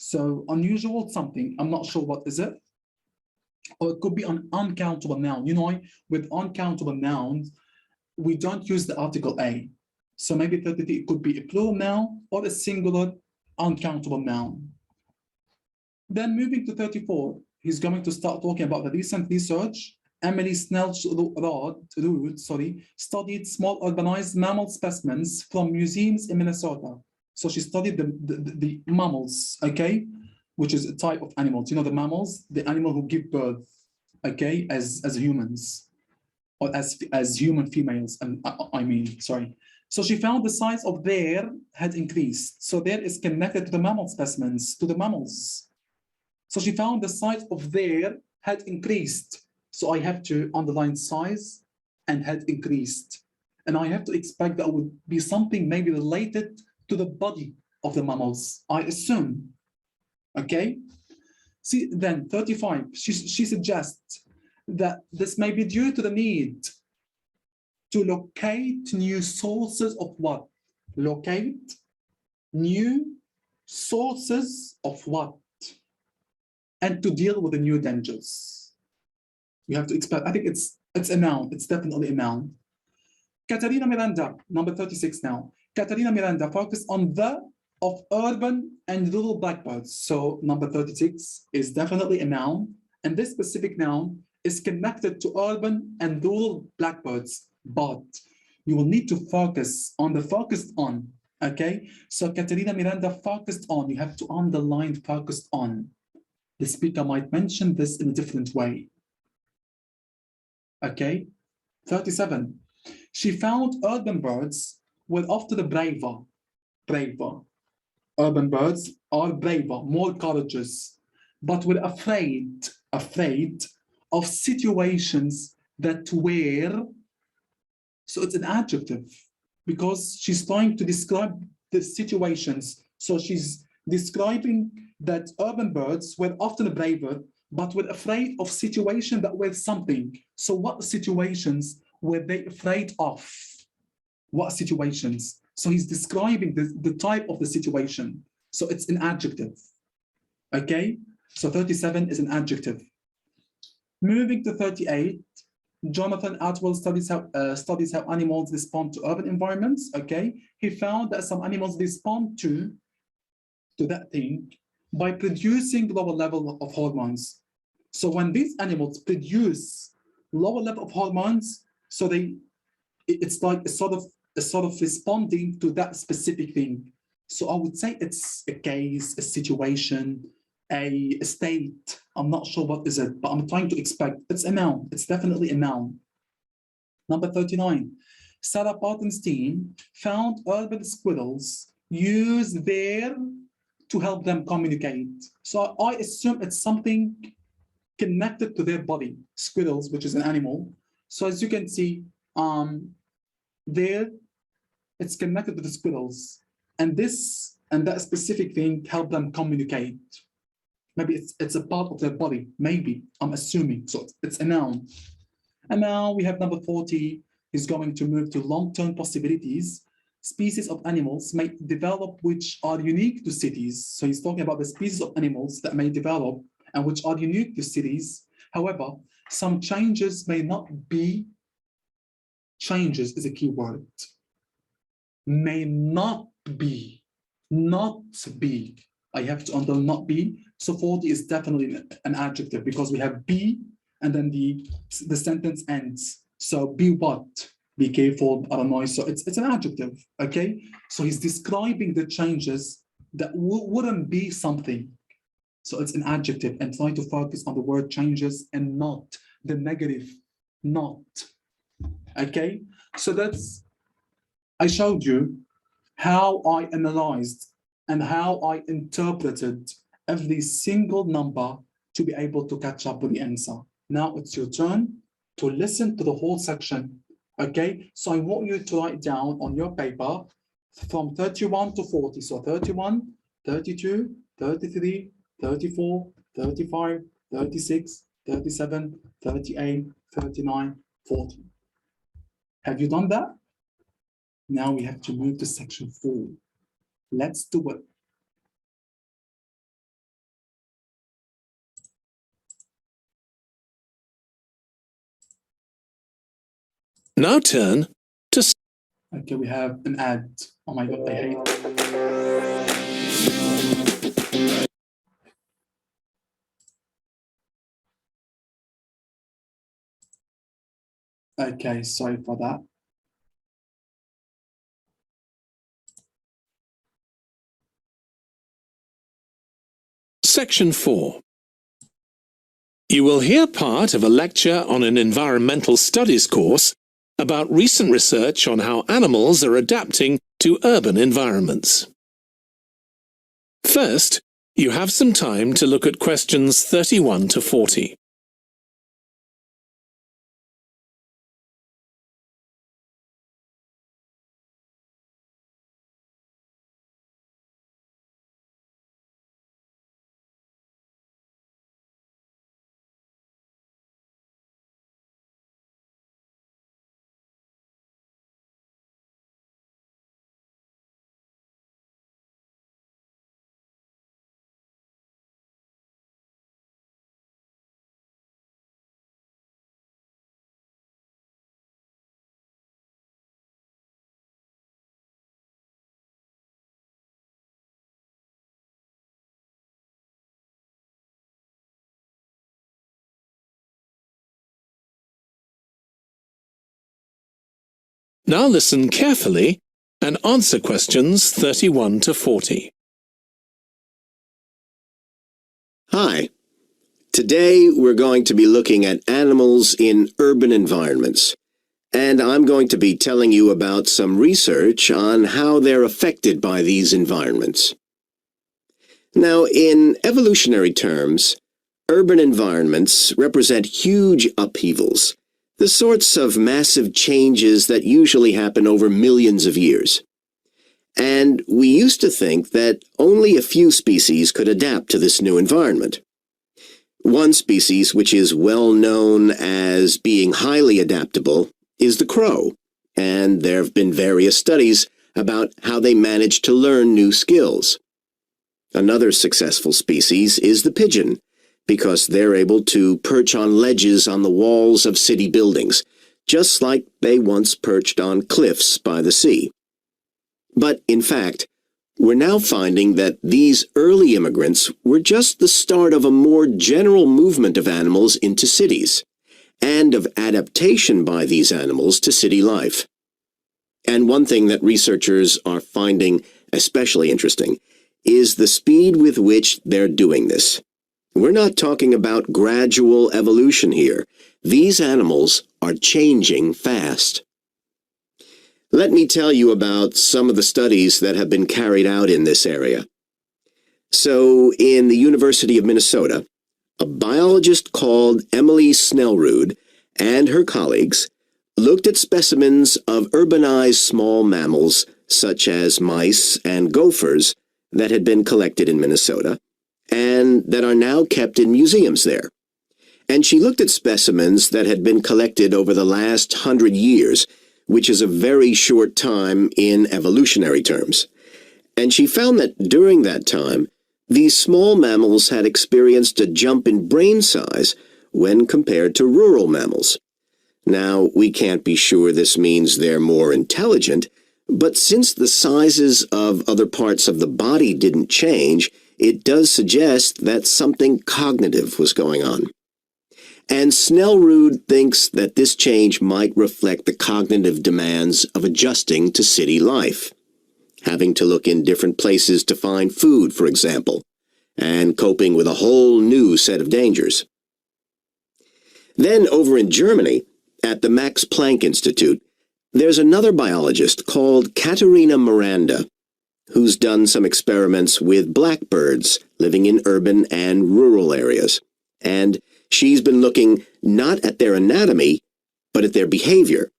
So unusual something, I'm not sure what is it. Or it could be an uncountable noun. You know, with uncountable nouns, we don't use the article A. So maybe 33 could be a plural noun or a singular uncountable noun. Then moving to 34, he's going to start talking about the recent research. Emily Snellrood studied small urbanized mammal specimens from museums in Minnesota. So she studied the mammals, okay, which is a type of animals. You know, the mammals, the animal who give birth, okay, as humans, or as human females, and I mean, sorry. So she found the size of their had increased. So there is connected to the mammal specimens, to the mammals. So she found the size of their had increased. So I have to underline size and had increased. And I have to expect that would be something maybe related to the body of the mammals, I assume. Okay? See, then 35, she suggests that this may be due to the need to locate new sources of what? Locate new sources of what? And to deal with the new dangers. You have to expect, I think it's a noun, it's definitely a noun. Caterina Miranda, number 36 now. Caterina Miranda focused on the of urban and rural blackbirds. So number 36 is definitely a noun, and this specific noun is connected to urban and rural blackbirds, but you will need to focus on the focused on, okay? So Caterina Miranda focused on, you have to underline focused on. The speaker might mention this in a different way. Okay, 37. She found urban birds were often braver. Urban birds are braver, more courageous, but were afraid of situations that were, so it's an adjective, because she's trying to describe the situations. So she's describing that urban birds were often braver, but were afraid of situations that were something. So what situations were they afraid of? What situations? So he's describing the type of the situation. So it's an adjective, okay? So 37 is an adjective. Moving to 38, Jonathan Atwell studies how animals respond to urban environments, okay? He found that some animals respond to that thing by producing lower level of hormones. So when these animals produce lower level of hormones, so it's like a sort of responding to that specific thing. So I would say it's a case, a situation, a state. I'm not sure what is it, but I'm trying to expect. It's a noun. It's definitely a noun. Number 39. Sarah Barton's team found urban squirrels use their to help them communicate. So I assume it's something connected to their body. Squirrels, which is an animal. So as you can see, there it's connected to the squirrels, and that specific thing help them communicate. Maybe it's a part of their body. Maybe I'm assuming. So it's a noun. And now we have number 40 is going to move to long-term possibilities. Species of animals may develop which are unique to cities. So he's talking about the species of animals that may develop and which are unique to cities. However, some changes may not be, changes is a key word, may not be, I have to underline not be. So 40 is definitely an adjective because we have be and then the sentence ends. So be what? Be careful, paranoid. So it's an adjective, okay? So he's describing the changes that wouldn't be something. So it's an adjective, and try to focus on the word changes and not the negative, not. Okay? So I showed you how I analyzed and how I interpreted every single number to be able to catch up with the answer. Now it's your turn to listen to the whole section, okay? So I want you to write down on your paper from 31 to 40. So 31, 32, 33, 34, 35, 36, 37, 38, 39, 40. Have you done that? Now we have to move to section 4. Let's do it. Now turn to Okay, we have an ad. Oh my God, I hate it. Okay, sorry for that. Section 4. You will hear part of a lecture on an environmental studies course about recent research on how animals are adapting to urban environments. First, you have some time to look at questions 31 to 40. Now listen carefully and answer questions 31 to 40. Hi. Today we're going to be looking at animals in urban environments. And I'm going to be telling you about some research on how they're affected by these environments. Now, in evolutionary terms, urban environments represent huge upheavals, the sorts of massive changes that usually happen over millions of years. And we used to think that only a few species could adapt to this new environment. One species which is well known as being highly adaptable is the crow, and there have been various studies about how they manage to learn new skills. Another successful species is the pigeon, because they're able to perch on ledges on the walls of city buildings, just like they once perched on cliffs by the sea. But in fact, we're now finding that these early immigrants were just the start of a more general movement of animals into cities, and of adaptation by these animals to city life. And one thing that researchers are finding especially interesting is the speed with which they're doing this. We're not talking about gradual evolution here. These animals are changing fast. Let me tell you about some of the studies that have been carried out in this area. So, in the University of Minnesota, a biologist called Emily Snellrud and her colleagues looked at specimens of urbanized small mammals such as mice and gophers that had been collected in Minnesota and that are now kept in museums there. And she looked at specimens that had been collected over the last 100 years, which is a very short time in evolutionary terms. And she found that during that time, these small mammals had experienced a jump in brain size when compared to rural mammals. Now, we can't be sure this means they're more intelligent, but since the sizes of other parts of the body didn't change, it does suggest that something cognitive was going on. And Snellrud thinks that this change might reflect the cognitive demands of adjusting to city life, having to look in different places to find food, for example, and coping with a whole new set of dangers. Then over in Germany, at the Max Planck Institute, there's another biologist called Katharina Miranda, who's done some experiments with blackbirds living in urban and rural areas. And she's been looking not at their anatomy, but at their behavior.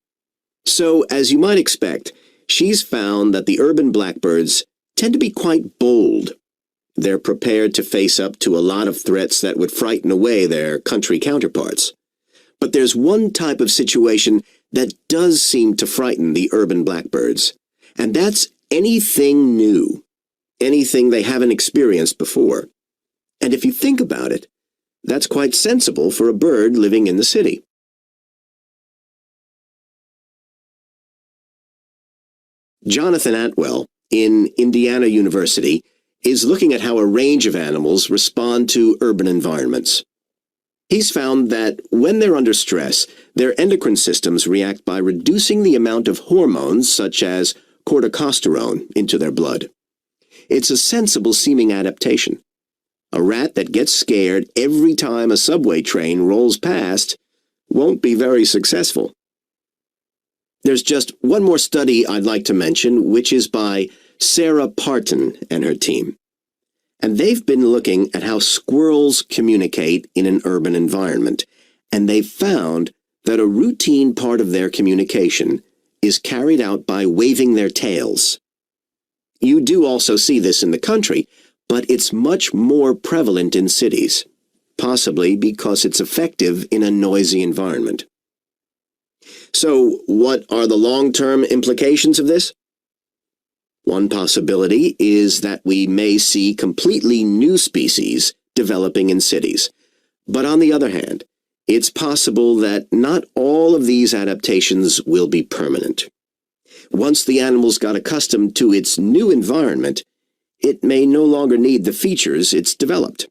So, as you might expect, she's found that the urban blackbirds tend to be quite bold. They're prepared to face up to a lot of threats that would frighten away their country counterparts. But there's one type of situation that does seem to frighten the urban blackbirds, and that's anything new, anything they haven't experienced before. And if you think about it, that's quite sensible for a bird living in the city. Jonathan Atwell, in Indiana University, is looking at how a range of animals respond to urban environments. He's found that when they're under stress, their endocrine systems react by reducing the amount of hormones such as corticosterone into their blood. It's a sensible-seeming adaptation. A rat that gets scared every time a subway train rolls past won't be very successful. There's just one more study I'd like to mention, which is by Sarah Parton and her team. And they've been looking at how squirrels communicate in an urban environment, and they've found that a routine part of their communication is carried out by waving their tails. You do also see this in the country, but it's much more prevalent in cities, possibly because it's effective in a noisy environment. So, what are the long-term implications of this? One possibility is that we may see completely new species developing in cities. But on the other hand, it's possible that not all of these adaptations will be permanent. Once the animals got accustomed to its new environment, it may no longer need the features it's developed.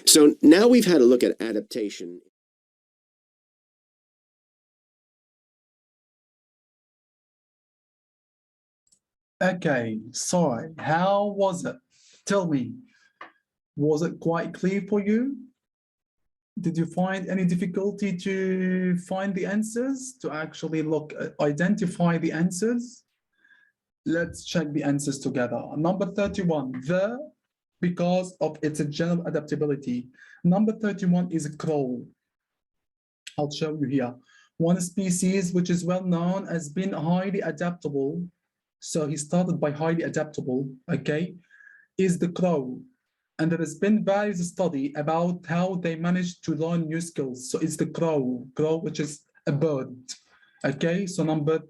So now we've had a look at adaptation. Okay, sorry. How was it? Tell me. Was it quite clear for you? Did you find any difficulty to find the answers, to actually identify the answers? Let's check the answers together. Number 31, because of its general adaptability. Number 31 is a crow. I'll show you here. One species which is well known as being highly adaptable. So he started by highly adaptable, okay, is the crow. And there has been various studies about how they managed to learn new skills. So it's the crow, which is a bird. Okay, so number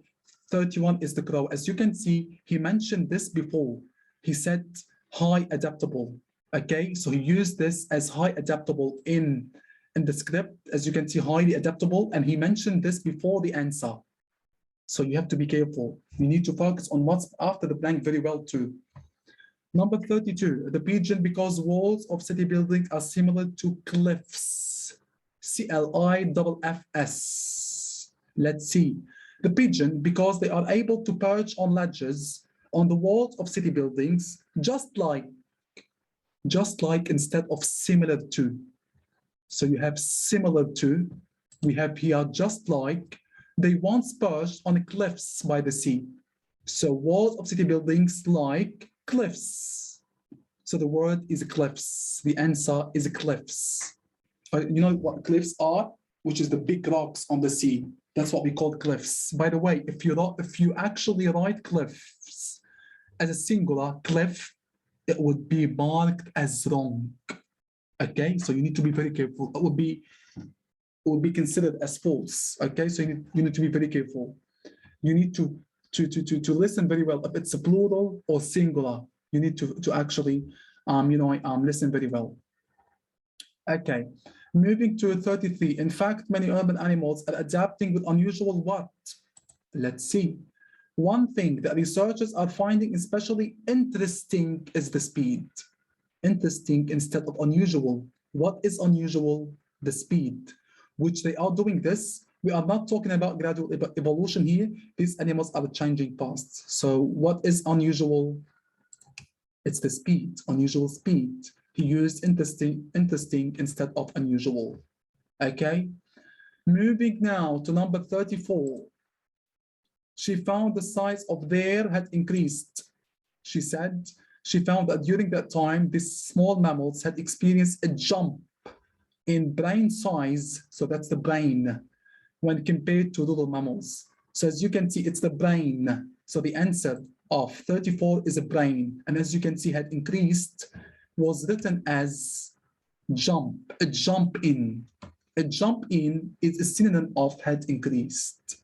31 is the crow. As you can see, he mentioned this before. He said high adaptable. Okay, so he used this as high adaptable in the script. As you can see, highly adaptable. And he mentioned this before the answer. So you have to be careful. You need to focus on what's after the blank very well too. Number 32, the pigeon because walls of city buildings are similar to cliffs. CLIFFS. Let's see. The pigeon because they are able to perch on ledges on the walls of city buildings, just like instead of similar to. So you have similar to. We have here just like. They once perched on cliffs by the sea. So walls of city buildings like cliffs. So the word is cliffs. The answer is cliffs. You know what cliffs are? Which is the big rocks on the sea. That's what we call cliffs. By the way, if you actually write cliffs as a singular cliff, it would be marked as wrong. Okay, so you need to be very careful. It would be considered as false. Okay, so you need to be very careful. You need to listen very well. If it's a plural or singular, you need to actually listen very well. Okay, moving to 33. In fact, many urban animals are adapting with unusual what? Let's see. One thing that researchers are finding especially interesting is the speed. Interesting instead of unusual. What is unusual? The speed, which they are doing this. We are not talking about gradual evolution here. These animals are changing fast. So what is unusual? It's the speed, unusual speed. He used interesting instead of unusual. Okay. Moving now to number 34. She found the size of their had increased. She said she found that during that time, these small mammals had experienced a jump in brain size. So that's the brain when compared to little mammals. So as you can see, it's the brain. So the answer of 34 is a brain. And as you can see, had increased was written as jump, a jump in. A jump in is a synonym of had increased.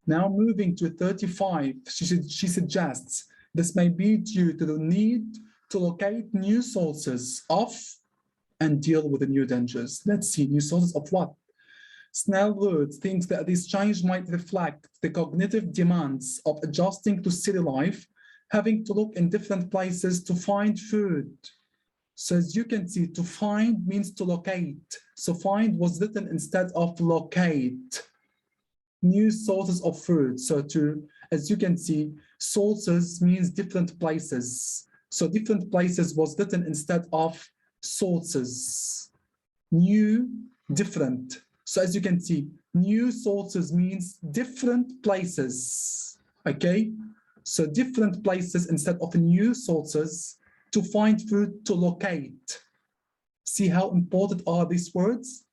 Now moving to 35, she suggests this may be due to the need to locate new sources of and deal with the new dangers. Let's see, new sources of what? Snellwood thinks that this change might reflect the cognitive demands of adjusting to city life, having to look in different places to find food. So as you can see, to find means to locate. So find was written instead of locate. New sources of food. So as you can see, sources means different places. So different places was written instead of sources. New, different. So as you can see, new sources means different places. Okay, so different places instead of new sources to find food, to locate. See how important are these words?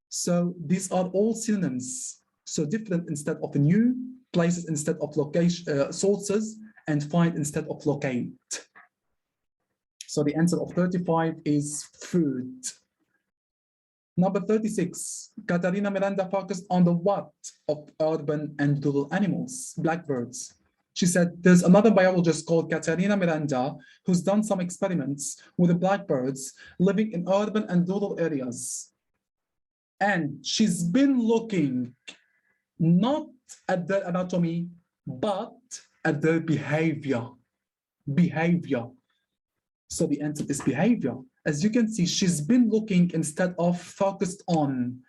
So these are all synonyms. So different instead of new, places instead of location, sources, and find instead of locate. So the answer of 35 is food. Number 36, Katarina Miranda focused on the what of urban and rural animals, blackbirds. She said, there's another biologist called Katarina Miranda who's done some experiments with the blackbirds living in urban and rural areas. And she's been looking not at their anatomy, but at their behavior. Behavior. So the answer is behavior. As you can see, she's been looking instead of focused on.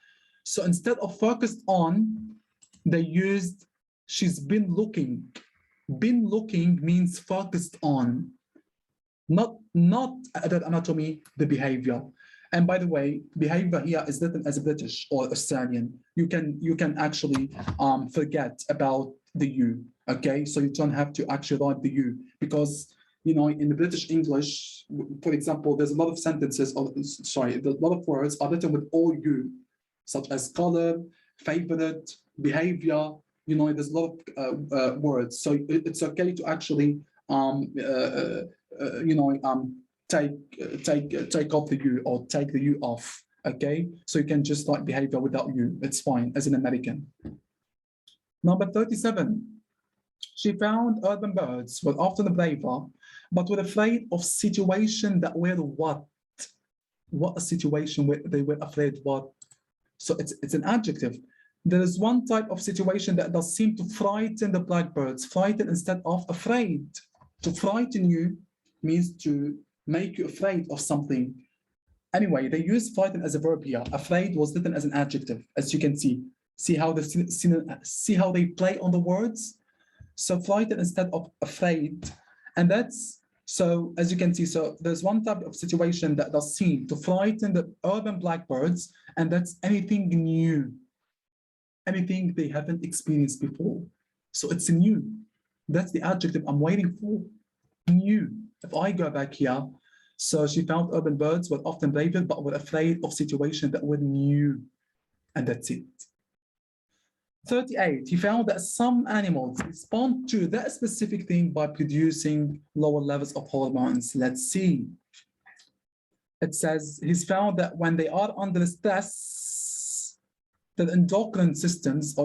So instead of focused on, they used she's been looking. Been looking means focused on, not the anatomy, the behavior. And by the way, behavior here is written as a British or Australian. You can actually forget about the U, okay? So you don't have to actually write the U, because in the British English, for example, there's a lot of sentences, a lot of words are written with all U, such as color, favorite, behavior. There's a lot of words. So it's okay to actually take off the U or take the U off. Okay, so you can just write behavior without U. It's fine as an American. Number 37. She found urban birds were often braver, but were afraid of situation that were what? What a situation where they were afraid what? So it's an adjective. There is one type of situation that does seem to frighten the blackbirds, frighten instead of afraid. To frighten you means to make you afraid of something. Anyway, they use frighten as a verb here. Afraid was written as an adjective, as you can see. See how they play on the words? So frighten instead of afraid. And that's, so as you can see, so there's one type of situation that does seem to frighten the urban blackbirds, and that's anything new, anything they haven't experienced before. So it's new. That's the adjective I'm waiting for, new. If I go back here, so she found urban birds were often braver, but were afraid of situations that were new. And that's it. 38, he found that some animals respond to that specific thing by producing lower levels of hormones. Let's see. It says he's found that when they are under stress, the endocrine systems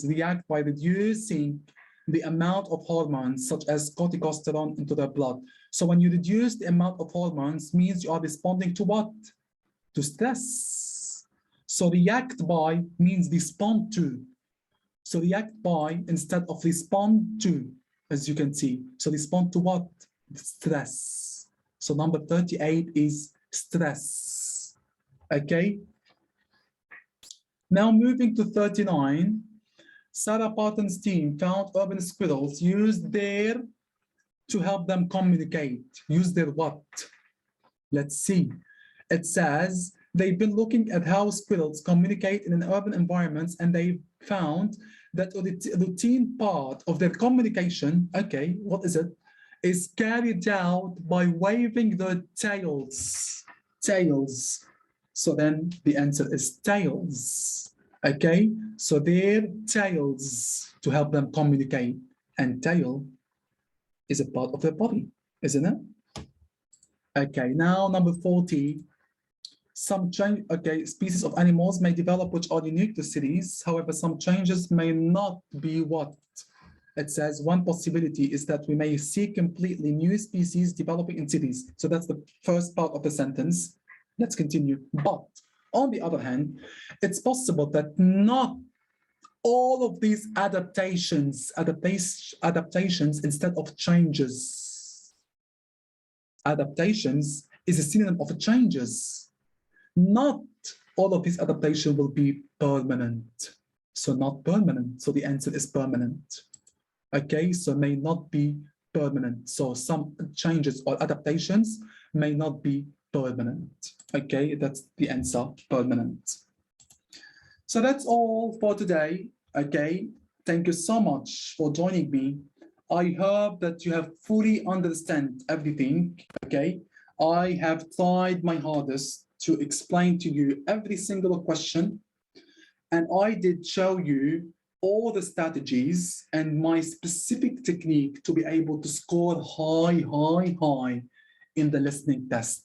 react by reducing the amount of hormones such as corticosterone into their blood. So when you reduce the amount of hormones, means you are responding to what? To stress. So react by means respond to. So react by instead of respond to, as you can see. So respond to what? Stress. So number 38 is stress. Okay. Now moving to 39, Sarah Parton's team found urban squirrels used their to help them communicate. Use their what? Let's see. It says they've been looking at how squirrels communicate in an urban environments, and they found that a routine part of their communication, okay, what is it? Is carried out by waving their tails. Tails. So then the answer is tails. Okay, so their tails to help them communicate, and tail is a part of their body, isn't it? Okay, now number 40. Some change, okay, species of animals may develop which are unique to cities. However, some changes may not be what? It says one possibility is that we may see completely new species developing in cities. So that's the first part of the sentence. Let's continue. But on the other hand, it's possible that not all of these adaptations instead of changes. Adaptations is a synonym of changes. Not all of these adaptations will be permanent. So not permanent. So the answer is permanent. Okay, so may not be permanent. So some changes or adaptations may not be permanent. Okay, that's the answer, permanent. So that's all for today. Okay, thank you so much for joining me. I hope that you have fully understand everything. Okay, I have tried my hardest to explain to you every single question, and I did show you all the strategies and my specific technique to be able to score high in the listening test.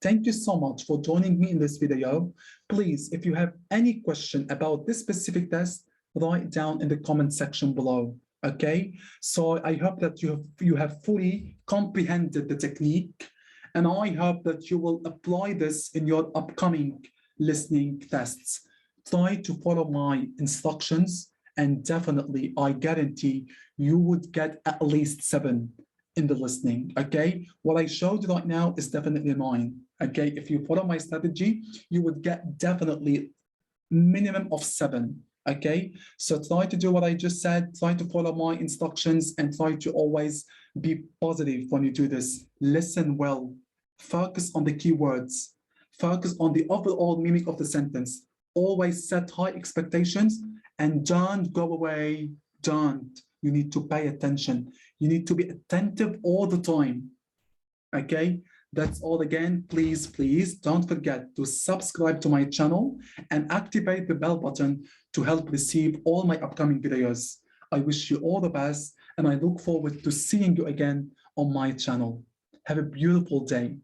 Thank you so much for joining me in this video. Please, if you have any question about this specific test, write down in the comment section below. Okay, so I hope that you have fully comprehended the technique, and I hope that you will apply this in your upcoming listening tests. Try to follow my instructions, and definitely, I guarantee you would get at least 7 in the listening, okay? What I showed you right now is definitely 9, okay? If you follow my strategy, you would get definitely minimum of 7, Okay, so try to do what I just said, try to follow my instructions, and try to always be positive when you do this. Listen well, focus on the keywords, focus on the overall meaning of the sentence. Always set high expectations and don't go away. Don't. You need to pay attention. You need to be attentive all the time. Okay, that's all again. Please don't forget to subscribe to my channel and activate the bell button to help receive all my upcoming videos. I wish you all the best and I look forward to seeing you again on my channel. Have a beautiful day.